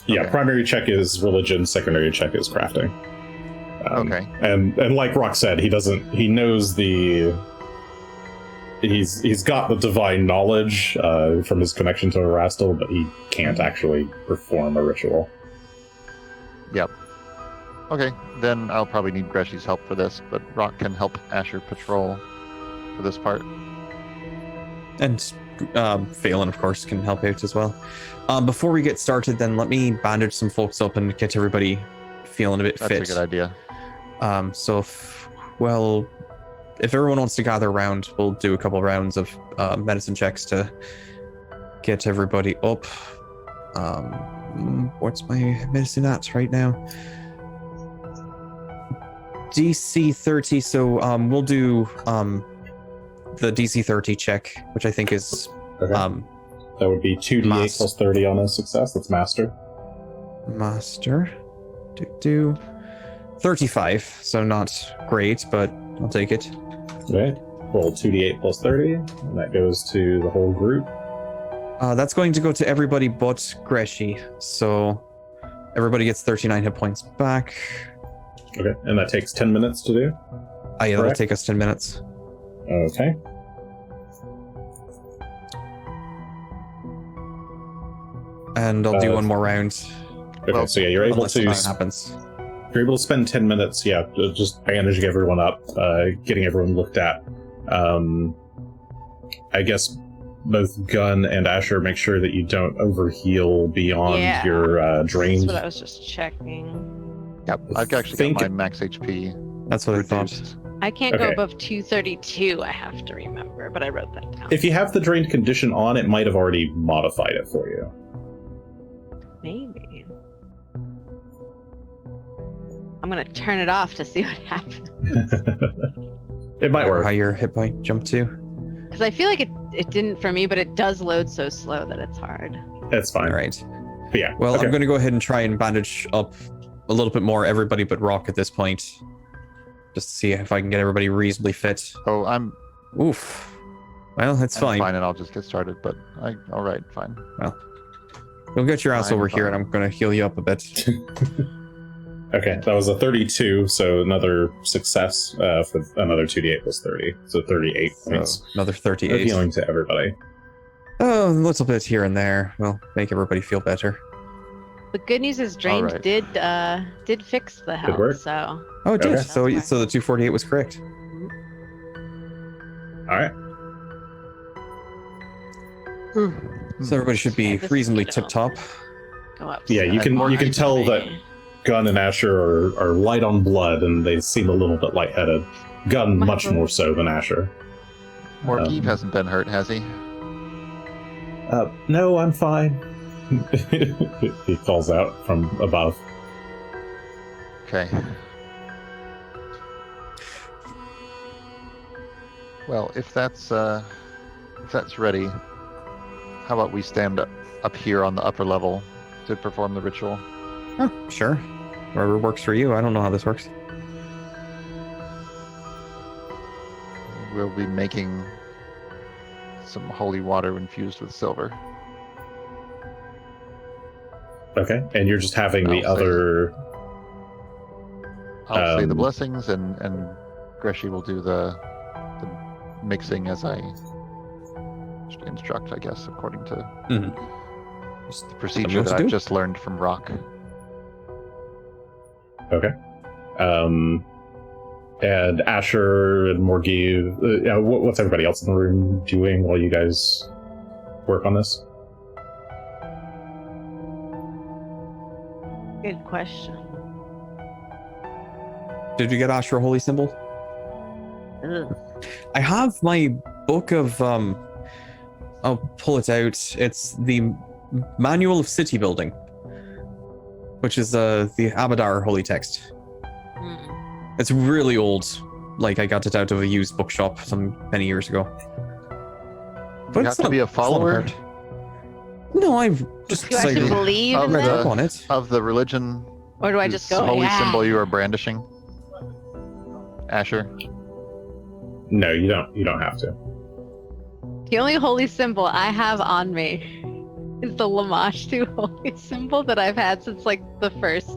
Yeah, Okay. primary check is religion, secondary check is crafting. Okay. And like Rock said, he knows he's got the divine knowledge from his connection to Erastil, but he can't actually perform a ritual. Yep. Okay, then I'll probably need Greshy's help for this, but Rock can help Asher patrol for this part. And Phelan, of course, can help out as well. Before we get started, then, let me bandage some folks up and get everybody feeling a bit That's fit. a good idea. So, if everyone wants to gather around, we'll do a couple rounds of medicine checks to get everybody up. What's my medicine at right now? DC 30, so we'll do the DC 30 check, which I think is Okay. That would be 2d8 Master. plus 30 on a success. That's master. master. Do 35, so not great, but I'll take it. Okay. Roll 2d8 plus 30, and that goes to the whole group. That's going to go to everybody but Greshy, so everybody gets 39 hit points back. Okay, and that takes 10 minutes to do. Yeah, that'll Correct. take us 10 minutes. Okay. And I'll do one more round. Okay, Well, so yeah, you're able Unless to something happens. you're able to spend 10 minutes, yeah, just bandaging everyone up, getting everyone looked at. I guess both Gunn and Asher make sure that you don't overheal beyond Yeah. your That's drained. what I was just checking. Yep, I've actually Think- got my max HP That's what I thought. reduced. I can't go Okay. above 232, I have to remember, but I wrote that down. If you have the drained condition on, it might have already modified it for you. Maybe. I'm gonna turn it off to see what happens. It might How work. your hit point jump to. Because I feel like it didn't for me, but it does load so slow that it's hard. It's fine. All right. But yeah. Well, okay. I'm going to go ahead and try and bandage up a little bit more everybody but Rock at this point. Just to see if I can get everybody reasonably fit. Oh, I'm Oof. Well, that's fine. fine, and I'll just get started. But all right, fine. You'll get your ass Fine, over here, and fine. I'm going to heal you up a bit. Okay, that was a 32, so another success for another 2d8 plus 30. So 38 So points another of 38. healing to everybody. Oh, a little bit here and there. Will make everybody feel better. The good news is drained Alright. did fix the health, work. so Oh, it did. Okay. So, That's so the 248 was correct. All right. So everybody should be Okay, this is reasonably good. tip top. go up. Yeah, you can tell that Gunn and Asher are light on blood, and they seem a little bit lightheaded. Gunn much more so than Asher. Morgeev hasn't been hurt, has he? No, I'm fine. He calls out from above. Okay. Well, if that's ready, how about we stand up here on the upper level to perform the ritual? Oh, sure. Whatever works for you. I don't know how this works. We'll be making some holy water infused with silver. Okay, and you're just having the I'll say- other. I'll say the Um, blessings, and Greshy will do the mixing as I instruct, I guess, according to Just the procedure that I've just learned from Rock. Okay. And Asher and Morgie, what's everybody else in the room doing while you guys work on this? Good question. Did you get Asher a holy symbol? Ugh. I have my book of I'll pull it out. It's the Manual of City Building, which is the Abadar holy text. Hmm. It's really old. Like, I got it out of a used bookshop many years ago. Do you have to be a it's not follower hard. No, I've just Do you actually decided believe in read the- up that? on it. Of the religion, Or do I whose just go, holy yeah. symbol you are brandishing, Asher? No, you don't have to. The only holy symbol I have on me is the Lamashtu holy symbol that I've had since like the first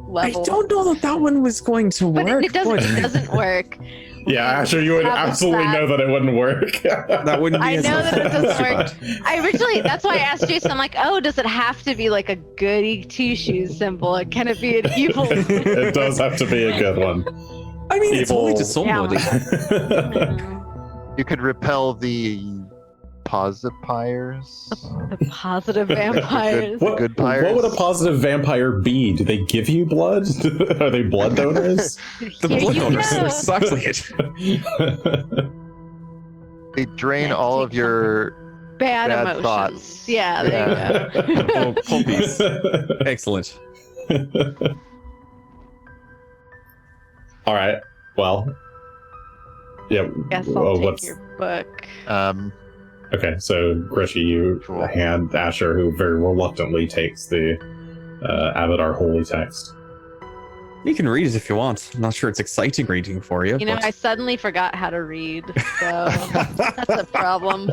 level. I don't know that one was going to But work. it doesn't work. Yeah, Asher, you would Have absolutely that. know that it wouldn't work. That wouldn't be I as know that it doesn't bad. work. I originally, that's why I asked Jason, I'm like, oh, does it have to be like a goody two-shoes symbol? Can it be an evil? It does have to be a good one. I mean, it's only to Evil- somebody. Mm, You could repel the posipires. the positive vampires. What, Good what pyres. would a positive vampire be? Do they give you blood? Are they blood donors? The Here blood you donors. go. That's exactly it. They drain Yeah, all take of your Bad bad emotions. thoughts. Yeah, there you go. Oh, puppies. Excellent. All right. Well. Yeah. Guess I'll well, take your book. Okay, so Greshy, you Cool. hand Asher, who very reluctantly takes the Abadar holy text. You can read it if you want. I'm not sure it's exciting reading for you. You know, but... I suddenly forgot how to read, so that's a problem.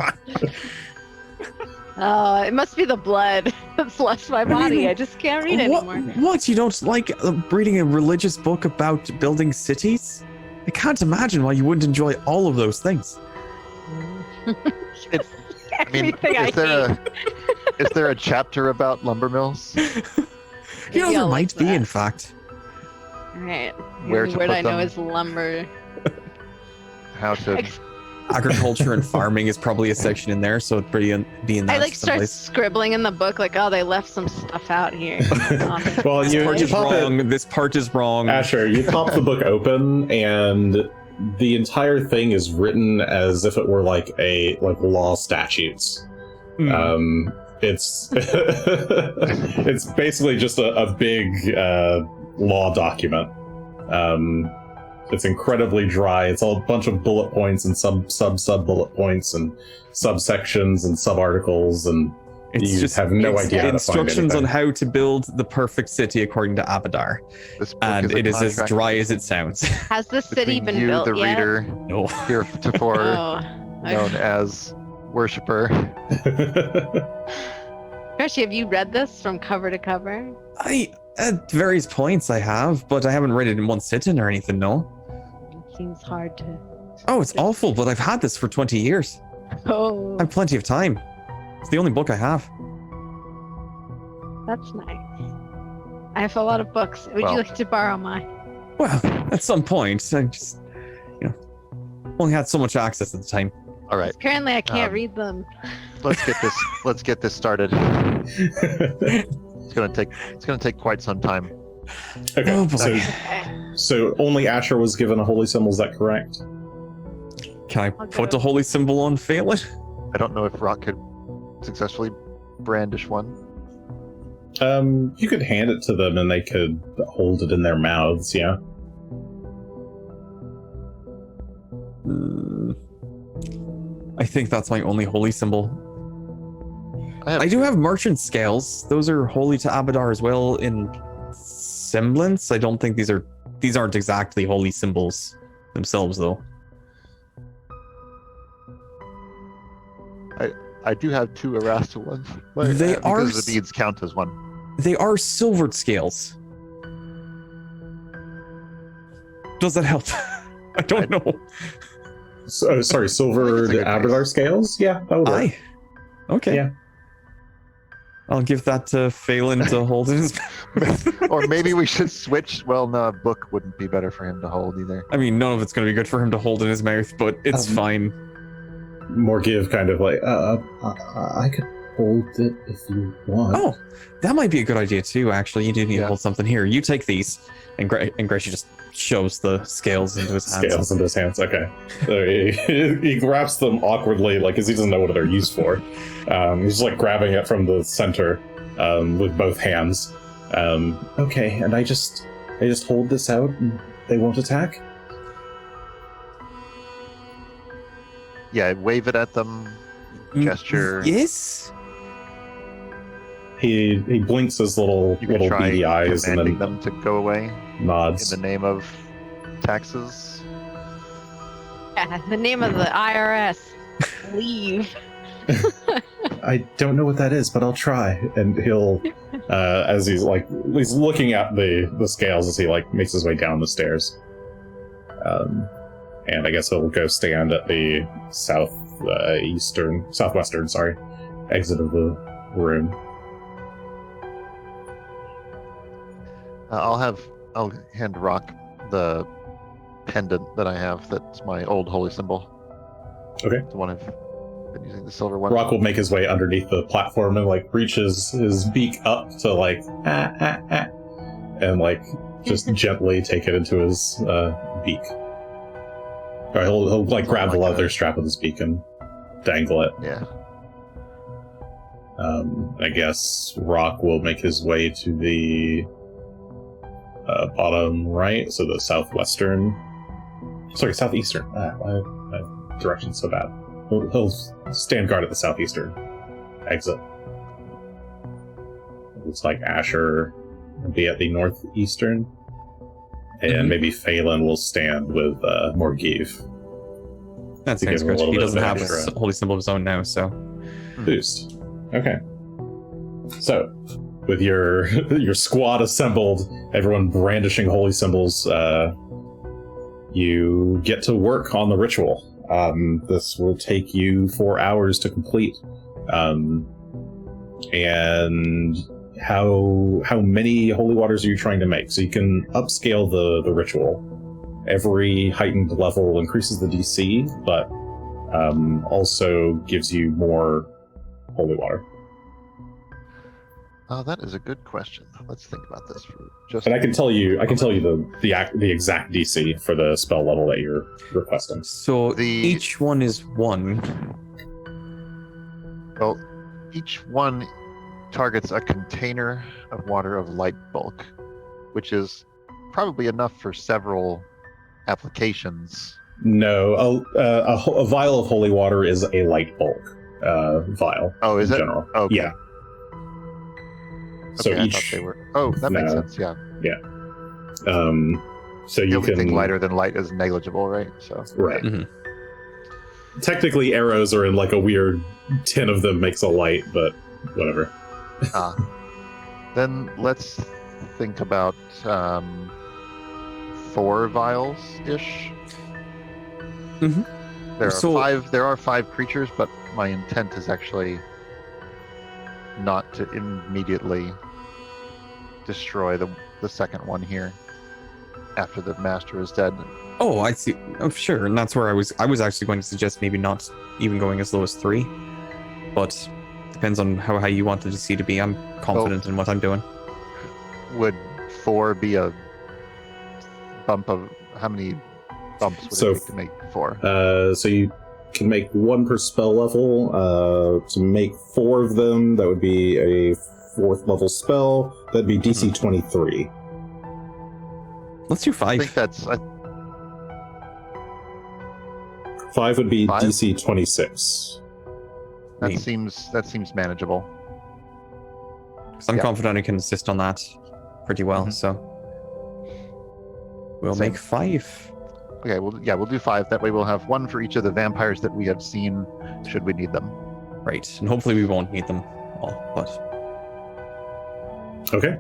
Oh, it must be the blood that's left my body. I just can't read anymore. What? You don't like reading a religious book about building cities? I can't imagine why you wouldn't enjoy all of those things. I mean, Everything I hate. is there a chapter about lumber mills? You Maybe know, there I'll might like be, that. in fact. Right. Where The to word put I know them? is lumber. How to? Agriculture and farming is probably a section in there, so it'd be in that I like start someplace. scribbling in the book, like, oh, they left some stuff out here. Well, This you part is pop wrong. it, This part is wrong. Asher, you pop the book open, and the entire thing is written as if it were like law statutes. Hmm. It's it's basically just a big law document. It's incredibly dry. It's all a bunch of bullet points and sub bullet points and subsections and sub articles, and you just have no idea how to find instructions on anything. how to build the perfect city according to Abadar, This book and a it is as contract dry as it sounds. Has the city between been you, built the yet? reader, No. heretofore Oh, known as worshipper. Greshy, have you read this from cover to cover? At various points I have, but I haven't read it in one sitting or anything. No. It seems hard to. Oh, it's awful, but I've had this for 20 years. Oh, I have plenty of time. It's the only book I have. that's nice. I have a lot of books. Would Well- you like to borrow mine? Well, at some point, I just, only had so much access at the time. All right, Apparently, I can't Um, read them. let's get this. Let's get this started. It's gonna take quite some time. Okay, Oh, boy. so only Asher was given a holy symbol. Is that correct? Can I I'll put go. the holy symbol on Phelan? I don't know if Rock could successfully brandish one. You could hand it to them and they could hold it in their mouths. Yeah. I think that's my only holy symbol. I do have merchant scales. Those are holy to Abadar as well in semblance. I don't think these aren't exactly holy symbols themselves, though. I do have 2 Erasta ones. But, They are because the beads count as one. They are silvered scales. Does that help? I don't know. So, sorry, silver I think it's a good Abradar scales? Yeah, that would work. Aye. Okay. Yeah. I'll give that to Phelan to hold in his. Or maybe we should switch. Well, no, a book wouldn't be better for him to hold either. I mean, none of it's going to be good for him to hold in his mouth, but it's fine. Morgiv kind of like, I could hold it if you want. Oh, that might be a good idea too, actually. You do need to Yeah. hold something here. You take these. And Greshy just shoves the scales into his hands. scales into his hands. Okay. So he grabs them awkwardly, like, because he doesn't know what they're used for. He's just like grabbing it from the center with both hands. Okay, and I just hold this out and they won't attack? Yeah, wave it at them. Gesture. Yes? He blinks his little You can try beady eyes and commanding then them to go away in nods. the name of taxes. Yeah, the name of the IRS. Leave. I don't know what that is, but I'll try. And he'll, as he's looking at the scales as he like makes his way down the stairs. And I guess he'll go stand at the southwestern exit of the room. I'll hand Rock the pendant that I have. That's my old holy symbol. Okay. The one I've been using, the silver one. Rock will make his way underneath the platform and like reaches his beak up to like and like just gently take it into his beak. Or he'll like grab the leather strap of his beak and dangle it. Yeah. I guess Rock will make his way to the bottom right, so the southeastern. My direction's so bad. He'll stand guard at the southeastern exit. Looks like Asher will be at the northeastern, and maybe Phelan will stand with Morgiv. That To sounds give him a good. little He bit doesn't of have a extra holy symbol of his own now, so. boost. Okay. So, with your your squad assembled, everyone brandishing holy symbols, you get to work on the ritual. This will take you 4 hours to complete. And how many holy waters are you trying to make? So you can upscale the ritual. Every heightened level increases the DC, but also gives you more holy water. Oh, that is a good question. Let's think about this for just. And I can tell you the exact DC for the spell level that you're requesting. So each one is 1. Well, each one targets a container of water of light bulk, which is probably enough for several applications. No, a vial of holy water is a light bulk vial. Oh, is in it? general. Okay. Yeah. So Okay, I each thought they were. Oh, that makes No. sense. Yeah. so The you only can thing lighter than light is negligible, right? So. right. Mhm. Technically, arrows are in like a weird 10 of them makes a light, but whatever. Then let's think about 4 vials ish. Mhm. There are 5 creatures, but my intent is actually not to immediately destroy the second one here after the master is dead. Oh, I see. Oh, sure. And that's where I was actually going to suggest maybe not even going as low as 3. But depends on how high you want the DC to be. I'm confident in what I'm doing. Would 4 be a bump of how many bumps would So, it take to make 4? So you can make 1 per spell level. To make 4 of them, that would be a 4th level spell. That'd be DC 23. Let's do I 5. think that's 5 would be 5? DC 26. I mean, That seems manageable. 'cause I'm yeah. confident I can assist on that pretty well. Mhm. So we'll Same. make 5. Okay, we'll do 5. That way we'll have 1 for each of the vampires that we have seen, should we need them. Right, and hopefully we won't need them all. But Okay.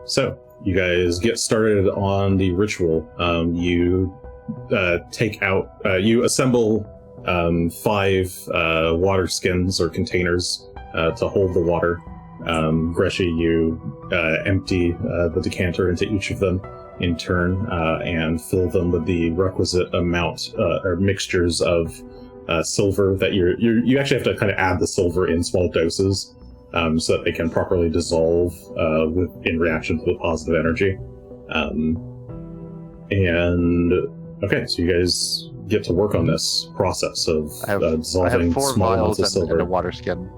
So you guys get started on the ritual. You take out, you assemble 5 water skins or containers to hold the water. Greshy, you empty the decanter into each of them in turn and fill them with the requisite amount or mixtures of silver that you actually have to kind of add the silver in small doses so that they can properly dissolve in reaction to the positive energy. And okay, so you guys get to work on this process of dissolving 4 small vials amounts of and silver. a water skin.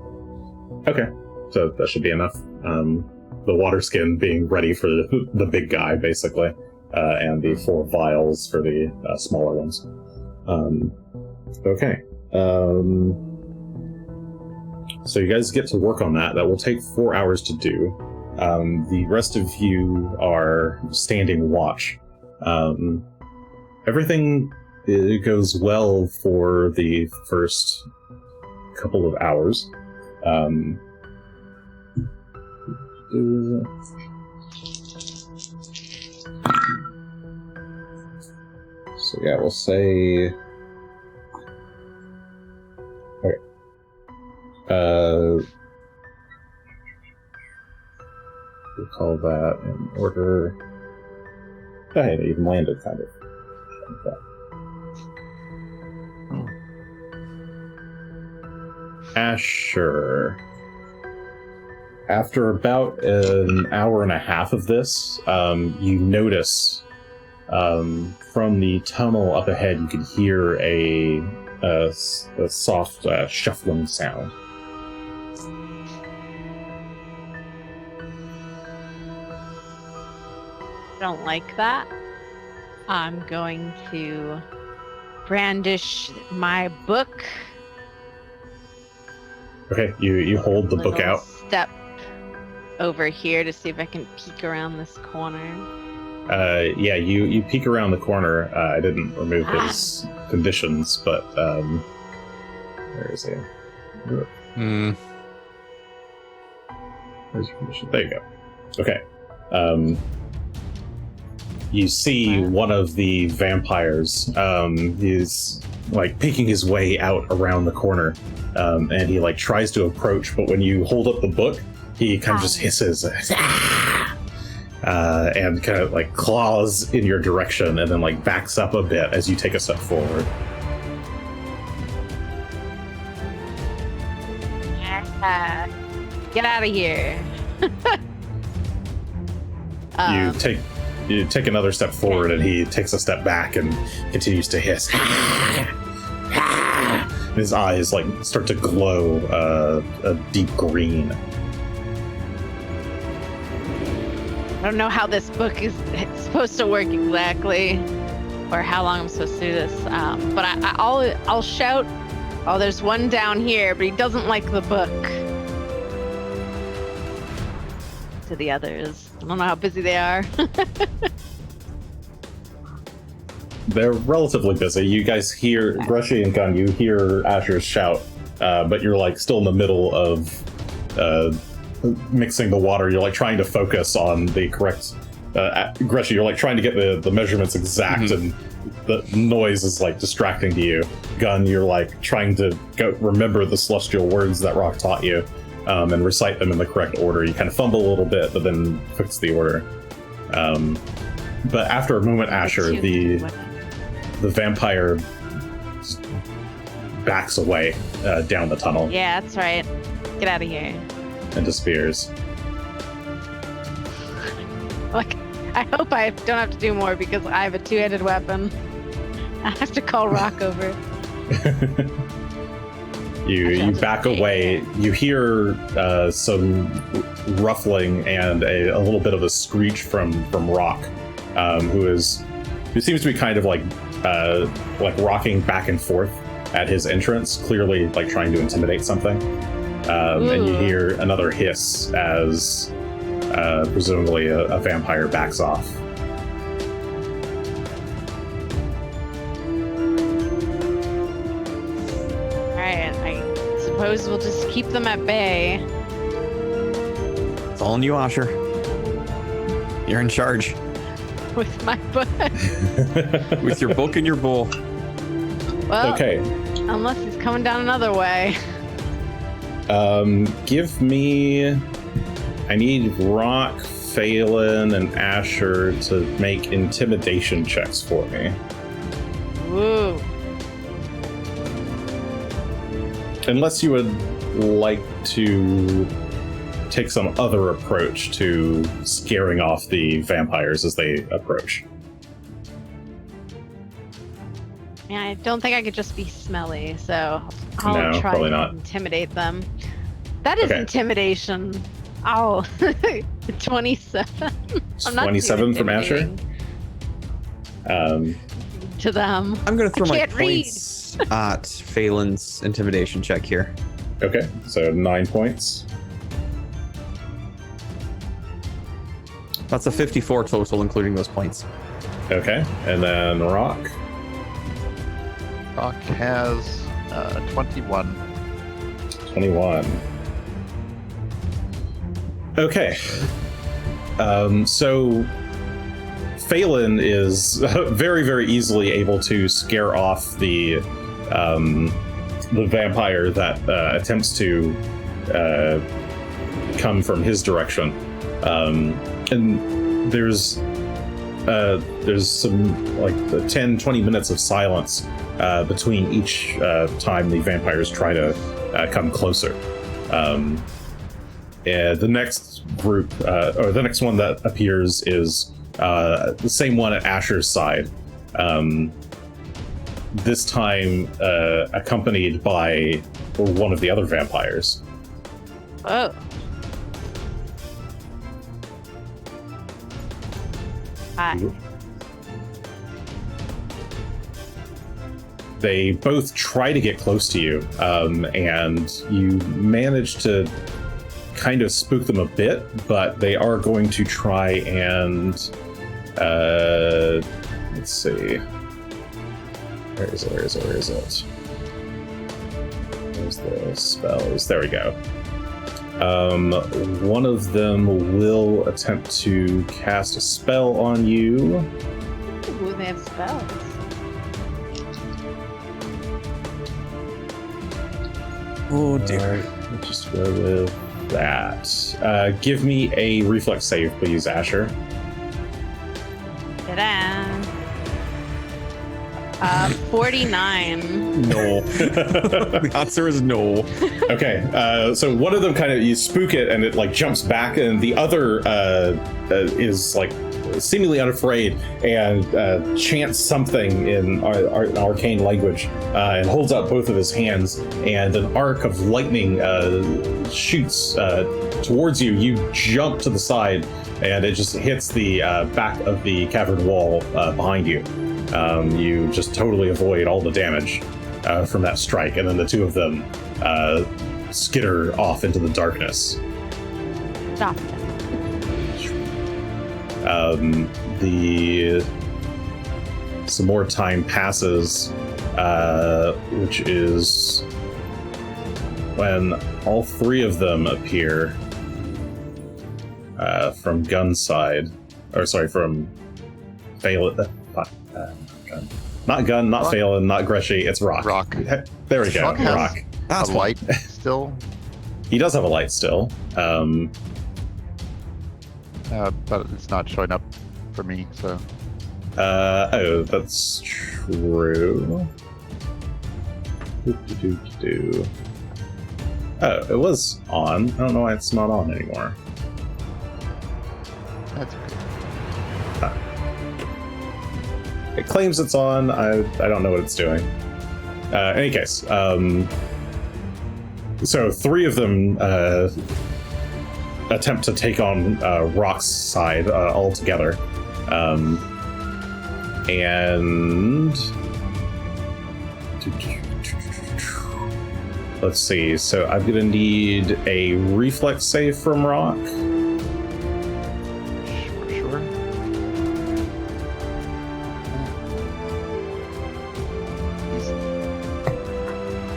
Okay, so that should be enough. The water skin being ready for the big guy, basically, and the 4 vials for the smaller ones. Okay. So you guys get to work on that. That will take 4 hours to do. The rest of you are standing watch. Everything goes well for the first couple of hours. So yeah, we'll say. Okay. We'll call that in order. I hadn't even landed, kind of. Okay. Asher. After about an hour and a half of this, you notice from the tunnel up ahead, you can hear a soft shuffling sound. I don't like that. I'm going to brandish my book. Okay, you hold the book Little out. Step over here to see if I can peek around this corner. Yeah, you peek around the corner. I didn't remove his conditions, but where is he? Where's your condition? There you go. Okay. You see one of the vampires. He's like peeking his way out around the corner, and he like tries to approach, but when you hold up the book, he kind of just hisses. And kind of like claws in your direction and then like backs up a bit as you take a step forward. Get out of here. You take another step forward and he takes a step back and continues to hiss. His eyes like start to glow a deep green. I don't know how this book is supposed to work exactly, or how long I'm supposed to do this. But I'll shout, "Oh, there's one down here, but he doesn't like the book." To the others, I don't know how busy they are. They're relatively busy. You guys hear Greshy and Gunn. You hear Asher's shout, but you're like still in the middle of mixing the water. You're like trying to focus on the correct. Greshy, you're like trying to get the measurements exact, and the noise is like distracting to you. Gunn, you're like trying to remember the celestial words that Rock taught you, and recite them in the correct order. You kind of fumble a little bit, but then fix the order. But after a moment, Asher, the vampire backs away down the tunnel. Yeah, that's right. Get out of here. And disappears. Like, I hope I don't have to do more because I have a 2-handed weapon. I have to call Rock over. You back away. You hear some ruffling and a little bit of a screech from Rock, who seems to be kind of like rocking back and forth at his entrance, clearly like trying to intimidate something. And you hear another hiss as presumably a vampire backs off. Alright, I suppose we'll just keep them at bay. It's all on you, Asher. You're in charge. With my book. With your book and your bowl. Well, Okay. unless he's coming down another way. Give me... I need Rock, Phelan, and Asher to make intimidation checks for me. Woo. Unless you would like to take some other approach to scaring off the vampires as they approach. Yeah, I don't think I could just be smelly, so I'll No, try probably to not. intimidate them. That is Okay. intimidation. Oh, 27. I'm not 27 too from Asher? intimidating to them. I'm going to throw I my can't read. points at Phelan's intimidation check here. Okay, so 9 points. That's a 54 total, including those points. Okay, and then Rock. Rock has 21. 21. Okay. So Phelan is very, very easily able to scare off the vampire that attempts to come from his direction. And there's some like 10-20 minutes of silence between each time the vampires try to come closer. And the next group, or the next one that appears is the same one at Asher's side. This time accompanied by one of the other vampires. Oh. Hi. They both try to get close to you, and you manage to kind of spook them a bit, but they are going to try and let's see. Where is it? Where's the spells? There we go. One of them will attempt to cast a spell on you. Ooh, they have spells. Oh dear. Alright, let's just go with that. Give me a reflex save, please, Asher. Ta-da. 49. No. The answer is no. Okay, so one of them kind of, you spook it and it like jumps back, and the other is like seemingly unafraid and chants something in arcane language and holds out both of his hands, and an arc of lightning shoots towards you. You jump to the side and it just hits the back of the cavern wall behind you. You just totally avoid all the damage from that strike, and then the two of them skitter off into the darkness. Stop it. Some more time passes, which is when all three of them appear from Gunn's side, or sorry, from Phelan. Not Gunn, not Rock. Phelan, not Greshy. It's Rock. Rock. There we go. Rock has Rock. a light still, He does have a light still. but it's not showing up for me, so. Oh, that's true. Doo-doo-doo-doo. Oh, it was on. I don't know why it's not on anymore. That's okay. It claims it's on. I don't know what it's doing. In any case, so three of them attempt to take on Rock's side all together. And let's see. So I'm gonna need a reflex save from Rock. Sure.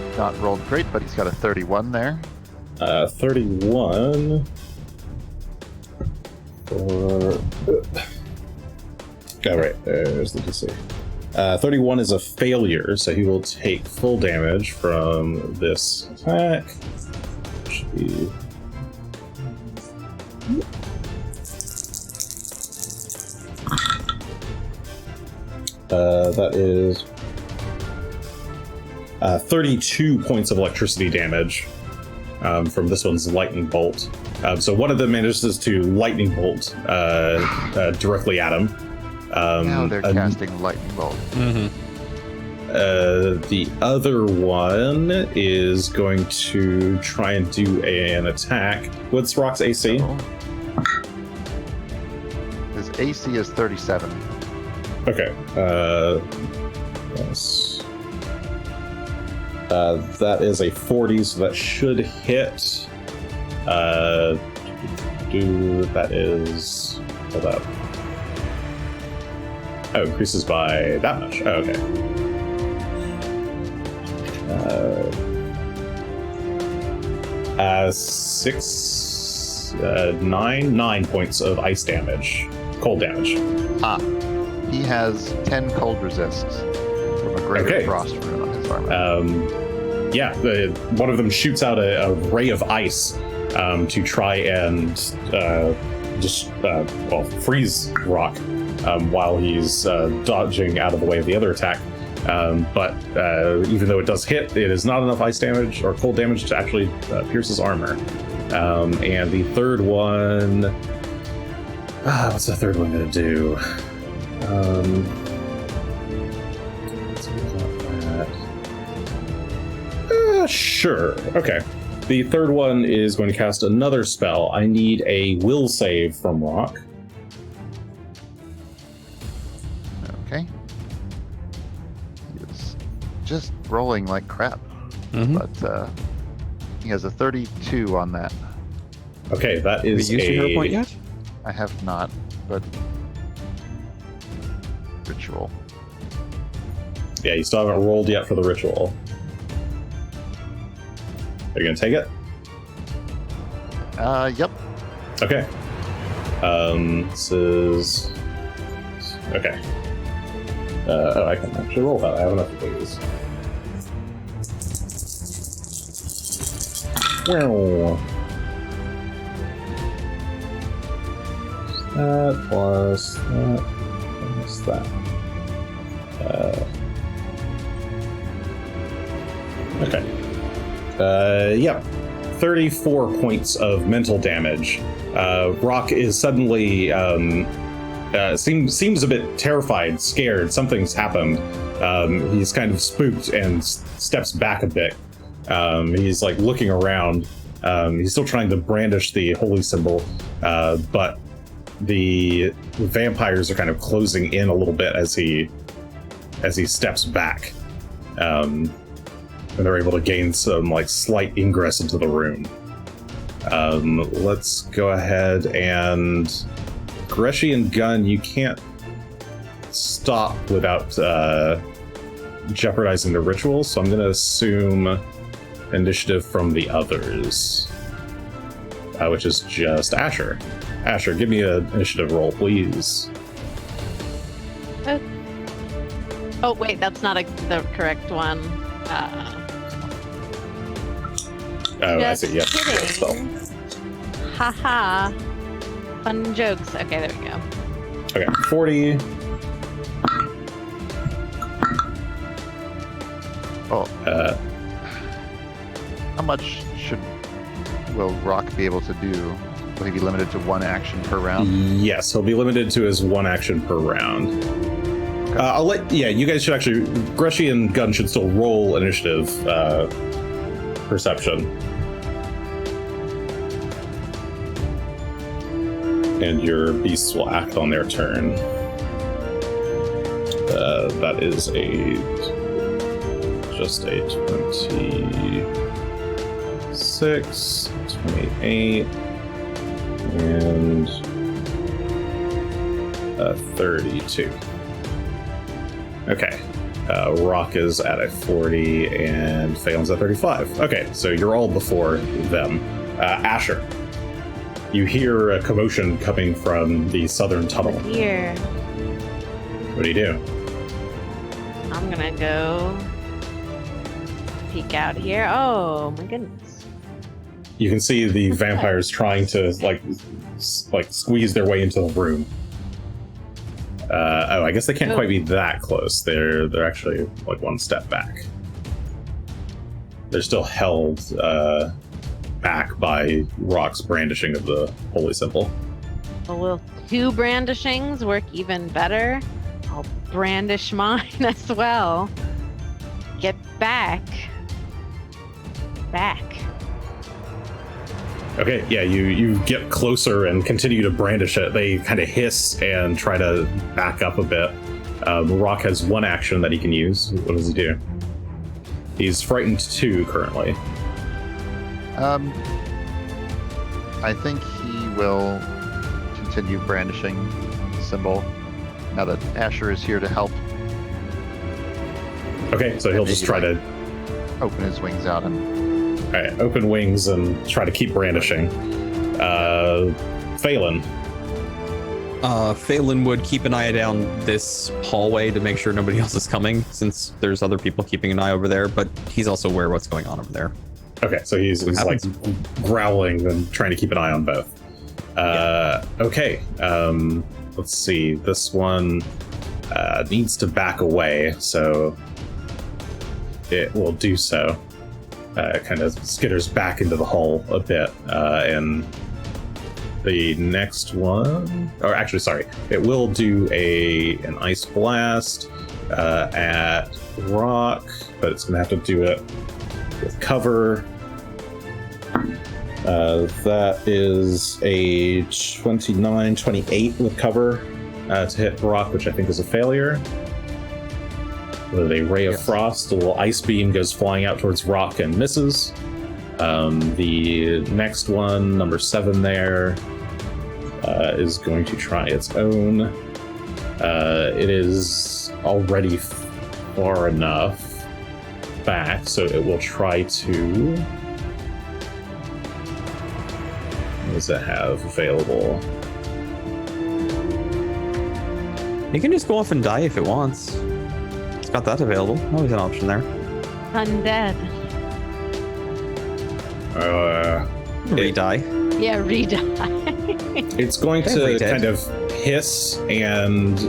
He's not rolled great, but he's got a 31 there. 31 for... Oh, right, there's the DC. 31 is a failure, so he will take full damage from this attack. Should be... that is 32 points of electricity damage from this one's lightning bolt. So one of them manages to lightning bolt directly at him. Now they're casting lightning bolt. The other one is going to try and do an attack. What's Rock's AC? His AC is 37. Okay. Yes. That is a 40, so that should hit. That is... Hold up. Oh, increases by that much. Oh, okay. 9 points of ice damage. Cold damage. He has 10 cold resists from a greater frost rune on his armor. One of them shoots out a ray of ice to try and freeze Rock while he's dodging out of the way of the other attack. But even though it does hit, it is not enough ice damage or cold damage to actually pierce his armor. And the third one... what's the third one going to do? Sure. Okay. The third one is going to cast another spell. I need a will save from Rock. Okay. It's just rolling like crap. But he has a 32 on that. Okay, that is Have you used your hero point yet? I have not, but ritual. Yeah, you still haven't rolled yet for the ritual. Are you gonna take it? Yep. Okay. This is... Okay. I can actually roll that. I have enough of these. Wow. That plus that. Okay. 34 points of mental damage. Rock is suddenly seems a bit terrified, scared. Something's happened. He's kind of spooked and steps back a bit. He's like looking around. He's still trying to brandish the holy symbol, but the vampires are kind of closing in a little bit as he steps back. And they're able to gain some like slight ingress into the room. Let's go ahead and Greshy and Gunn, you can't stop without jeopardizing the ritual, so I'm going to assume initiative from the others, which is just Asher. Asher, give me an initiative roll, please. Oh, wait, that's not the correct one. I see, yep. Kidding. Haha. Fun jokes. Okay, there we go. Okay, 40. How much will Rock be able to do? Will he be limited to one action per round? Yes, he'll be limited to his one action per round. Okay. You guys should actually, Greshy and Gunn should still roll initiative perception. And your beasts will act on their turn. That is just a 20. 26, 28, and 32. Okay. Rock is at a 40 and Phelan's at 35. Okay, so you're all before them. Asher, you hear a commotion coming from the southern tunnel. Here. What do you do? I'm gonna go peek out here. Oh my goodness. You can see the vampires trying to like squeeze their way into the room. I guess they can't quite be that close. They're actually like one step back. They're still held back by Rock's brandishing of the holy symbol. Well, will 2 brandishings work even better? I'll brandish mine as well. Get back. Back. Okay, yeah, you get closer and continue to brandish it. They kind of hiss and try to back up a bit. Rock has 1 action that he can use. What does he do? He's frightened 2 currently. I think he will continue brandishing the symbol now that Asher is here to help. Okay, so he'll just try to open his wings out and open wings and try to keep brandishing. Phelan. Phelan would keep an eye down this hallway to make sure nobody else is coming, since there's other people keeping an eye over there, but he's also aware of what's going on over there. Okay, so he's like growling and trying to keep an eye on both. Okay, let's see. This one needs to back away, so it will do so. Kind of skitters back into the hole a bit, and the next one, or actually, sorry, it will do an ice blast at Rock, but it's going to have to do it with cover. That is a 29, 28 with cover to hit Rock, which I think is a failure. With a ray of frost, a little ice beam goes flying out towards Rock and misses. The next one, number 7 there, is going to try its own. It is already far enough back, so it will try to... What does it have available? He can just go off and die if it wants. It's got that available. Always an option there. Undead. Re-die. Yeah, re-die. It's going to kind of hiss and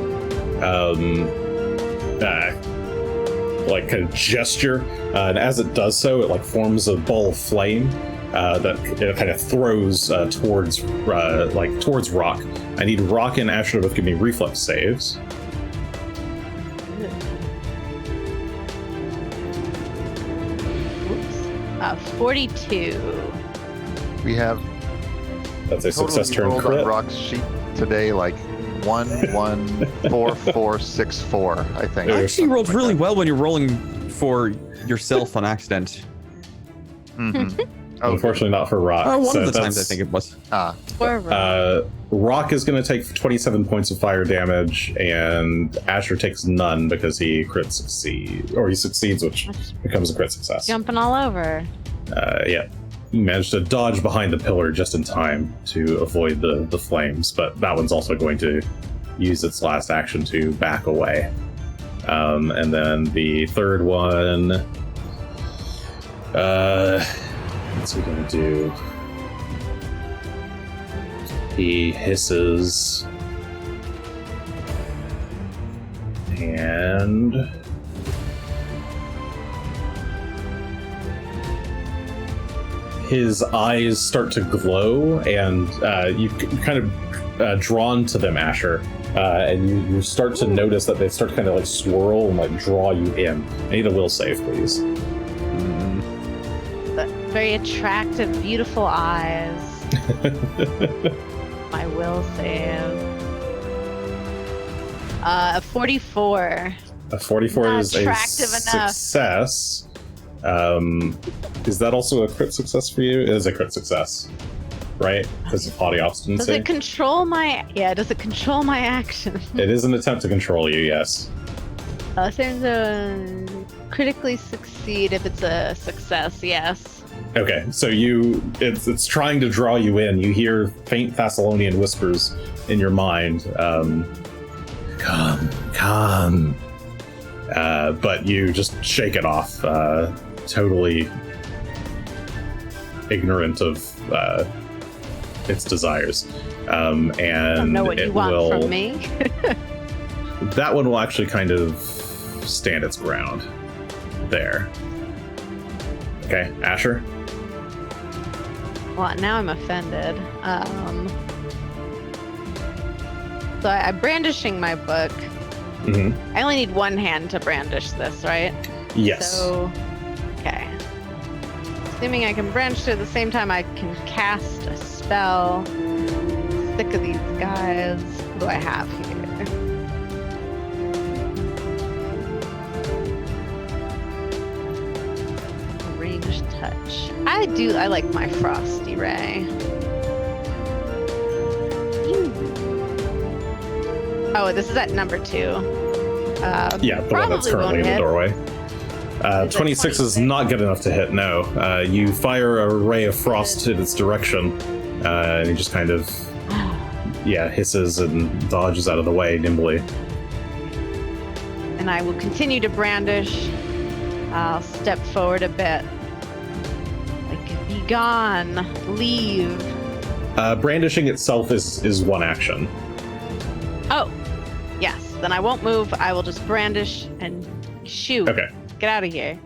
like kind of gesture, and as it does so, it like forms a ball of flame that it kind of throws towards Rock. I need Rock and Asher to both give me reflex saves. Oops. 42. we have That's a success turn rolled crit. on Rock's sheet today, like 1, 1, 4, 4, 6, 4, I think. You actually rolled Like really that. well when you're rolling for yourself on accident. Mhm. Unfortunately, not for Rock. One so of the times I that's- think it was. Or Rock. Rock is going to take 27 points of fire damage, and Asher takes none because he he succeeds, which becomes a crit success. Jumping all over. Yeah. He managed to dodge behind the pillar just in time to avoid the flames, but that one's also going to use its last action to back away. And then the third one, what's he gonna do? He hisses and his eyes start to glow, and you kind of drawn to them, Asher, and you start to notice that they start to kind of like swirl and like draw you in. I need a will save, please. The very attractive, beautiful eyes. My will save. 44. A 44 Not is a attractive enough. success. Is that also a crit success for you? It is a crit success, right? Because of haughty obstinacy. Does it control my? Yeah. Does it control my action? It is an attempt to control you. Yes. Seems to critically succeed if it's a success. Yes. Okay, so it's trying to draw you in. You hear faint Thessalonian whispers in your mind. Come. But you just shake it off, totally ignorant of its desires. And I don't know what you want from me. That one will actually kind of stand its ground there. Okay, Asher? Well, now I'm offended. So I'm brandishing my book. Mm-hmm. I only need one hand to brandish this, right? Yes. So, okay. Assuming I can brandish it at the same time, I can cast a spell. Sick of these guys. What do I have here? Ranged touch. I like my Frosty Ray. Oh, this is at number 2. Yeah, the one that's currently in the doorway. 26 is not good enough to hit, no. You fire a ray of frost in its direction, and it just kind of, hisses and dodges out of the way nimbly. And I will continue to brandish. I'll step forward a bit. Like, be gone. Leave. Brandishing itself is one action. Oh, yes. Then I won't move. I will just brandish and shoot. Okay. Get out of here.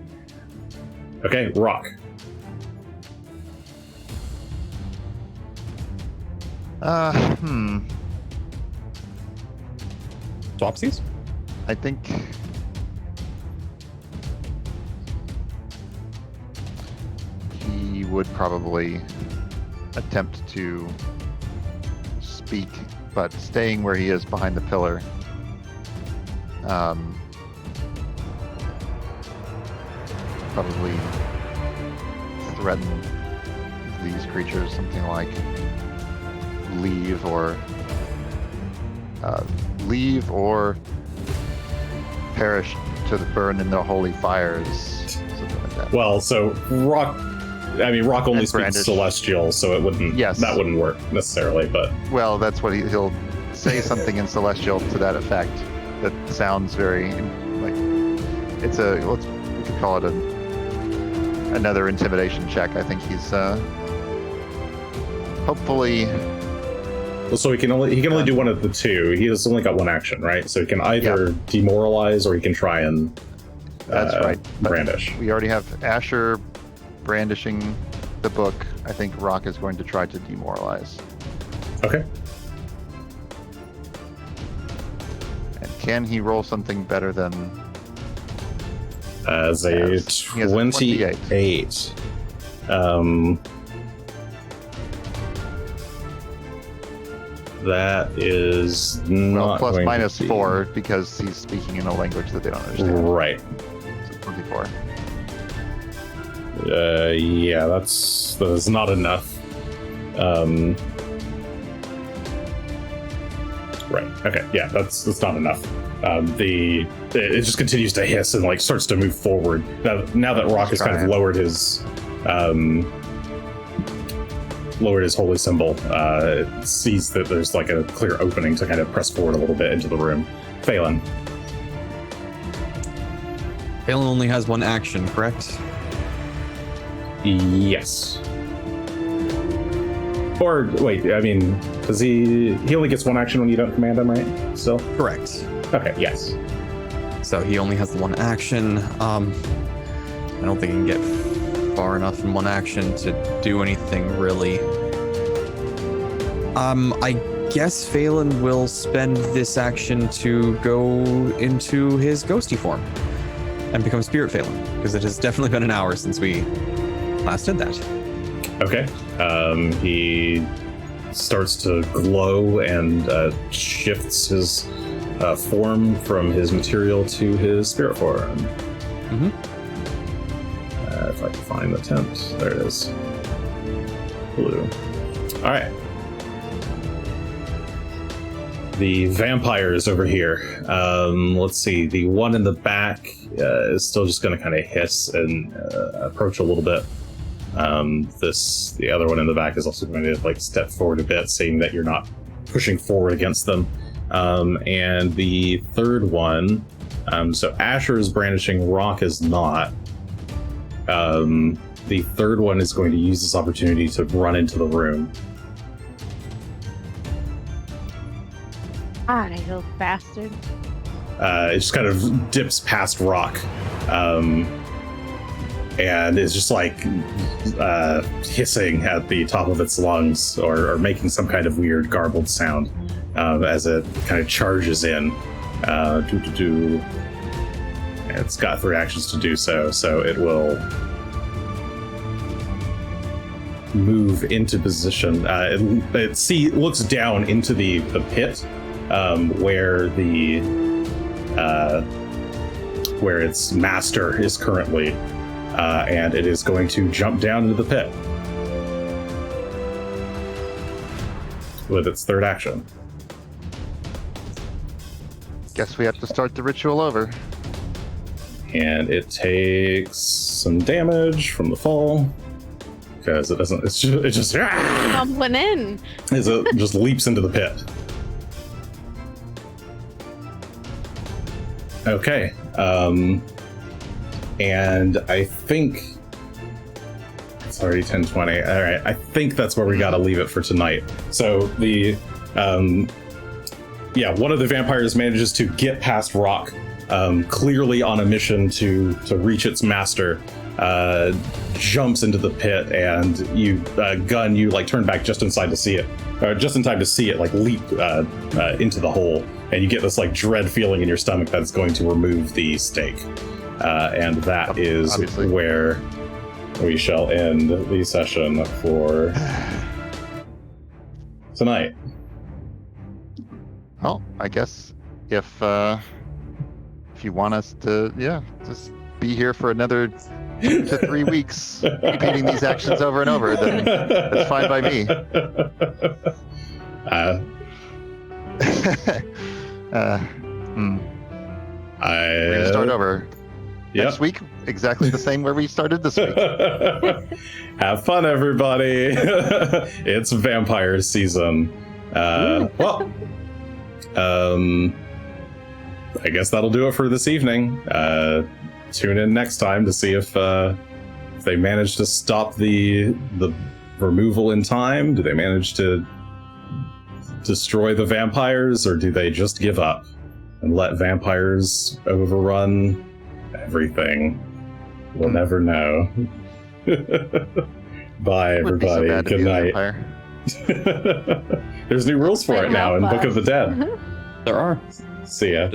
Okay, rock. Swapsies? I think he would probably attempt to speak, but staying where he is behind the pillar. Probably threaten these creatures, something like leave or perish to burn in the holy fires, something like that. Well, so rock only And speaks brandish. Celestial, so it wouldn't. Yes. That wouldn't work necessarily, but Well, that's what he'll say, something in Celestial to that effect. That sounds very like it's we could call it another intimidation check. I think he's hopefully. so he can only do one of the two. He has only got one action, right? So he can either demoralize or he can try and That's right. But brandish. we already have Asher brandishing the book. I think Rock is going to try to demoralize. Okay. And can he roll something better than? As He a has a 28. That is not Plus going minus to be 4 because he's speaking in a language that they don't understand. Right. So 24. Yeah, that's not enough. Right. Okay. Yeah, that's not enough. It just continues to hiss and like starts to move forward. Now that Rock has kind of lowered his holy symbol, it sees that there's like a clear opening to kind of press forward a little bit into the room. Phelan. Phelan only has one action, correct? Yes. Or wait, I mean, does he only gets one action when you don't command him, right? Still? Correct. Okay, yes. So he only has the one action. I don't think he can get far enough in one action to do anything really. I guess Phelan will spend this action to go into his ghosty form and become Spirit Phelan, because it has definitely been an hour since we last did that. Okay. He starts to glow and shifts his form from his material to his spirit form. Mm-hmm. if I can find the tent. There it is. Blue. All right. The vampires over here. Let's see. The one in the back is still just going to kind of hiss and approach a little bit. The other one in the back is also going to like step forward a bit, saying that you're not pushing forward against them. And the third one, so Asher is brandishing, Rock is not. The third one is going to use this opportunity to run into the room. Ah, you little bastard. It just kind of dips past Rock. And is just like hissing at the top of its lungs or making some kind of weird garbled sound as it kind of charges in. It's got 3 actions to do so, so it will move into position. It looks down into the pit where where its master is currently. And it is going to jump down into the pit with its third action. Guess we have to start the ritual over. And it takes some damage from the fall because it just Tumbling in. as it just leaps into the pit. Okay. And I think it's already 10:20. All right, I think that's where we got to leave it for tonight. So one of the vampires manages to get past Rock, clearly on a mission to reach its master. Jumps into the pit, and you, Gunn, you like turn back just in time to see it, like leap into the hole, and you get this like dread feeling in your stomach that's going to remove the stake. And that is obviously where we shall end the session for tonight. Well, I guess if you want us to, just be here for another 2 to 3 weeks, repeating these actions over and over, then that's fine by me. We're gonna start over. Next week, exactly the same where we started this week. Have fun, everybody. It's vampire season. I guess that'll do it for this evening. Tune in next time to see if they manage to stop the removal in time. Do they manage to destroy the vampires, or do they just give up and let vampires overrun everything? We'll never know. Bye, everybody. Good night. There's new rules for it now in Book of the Dead. There are. See ya.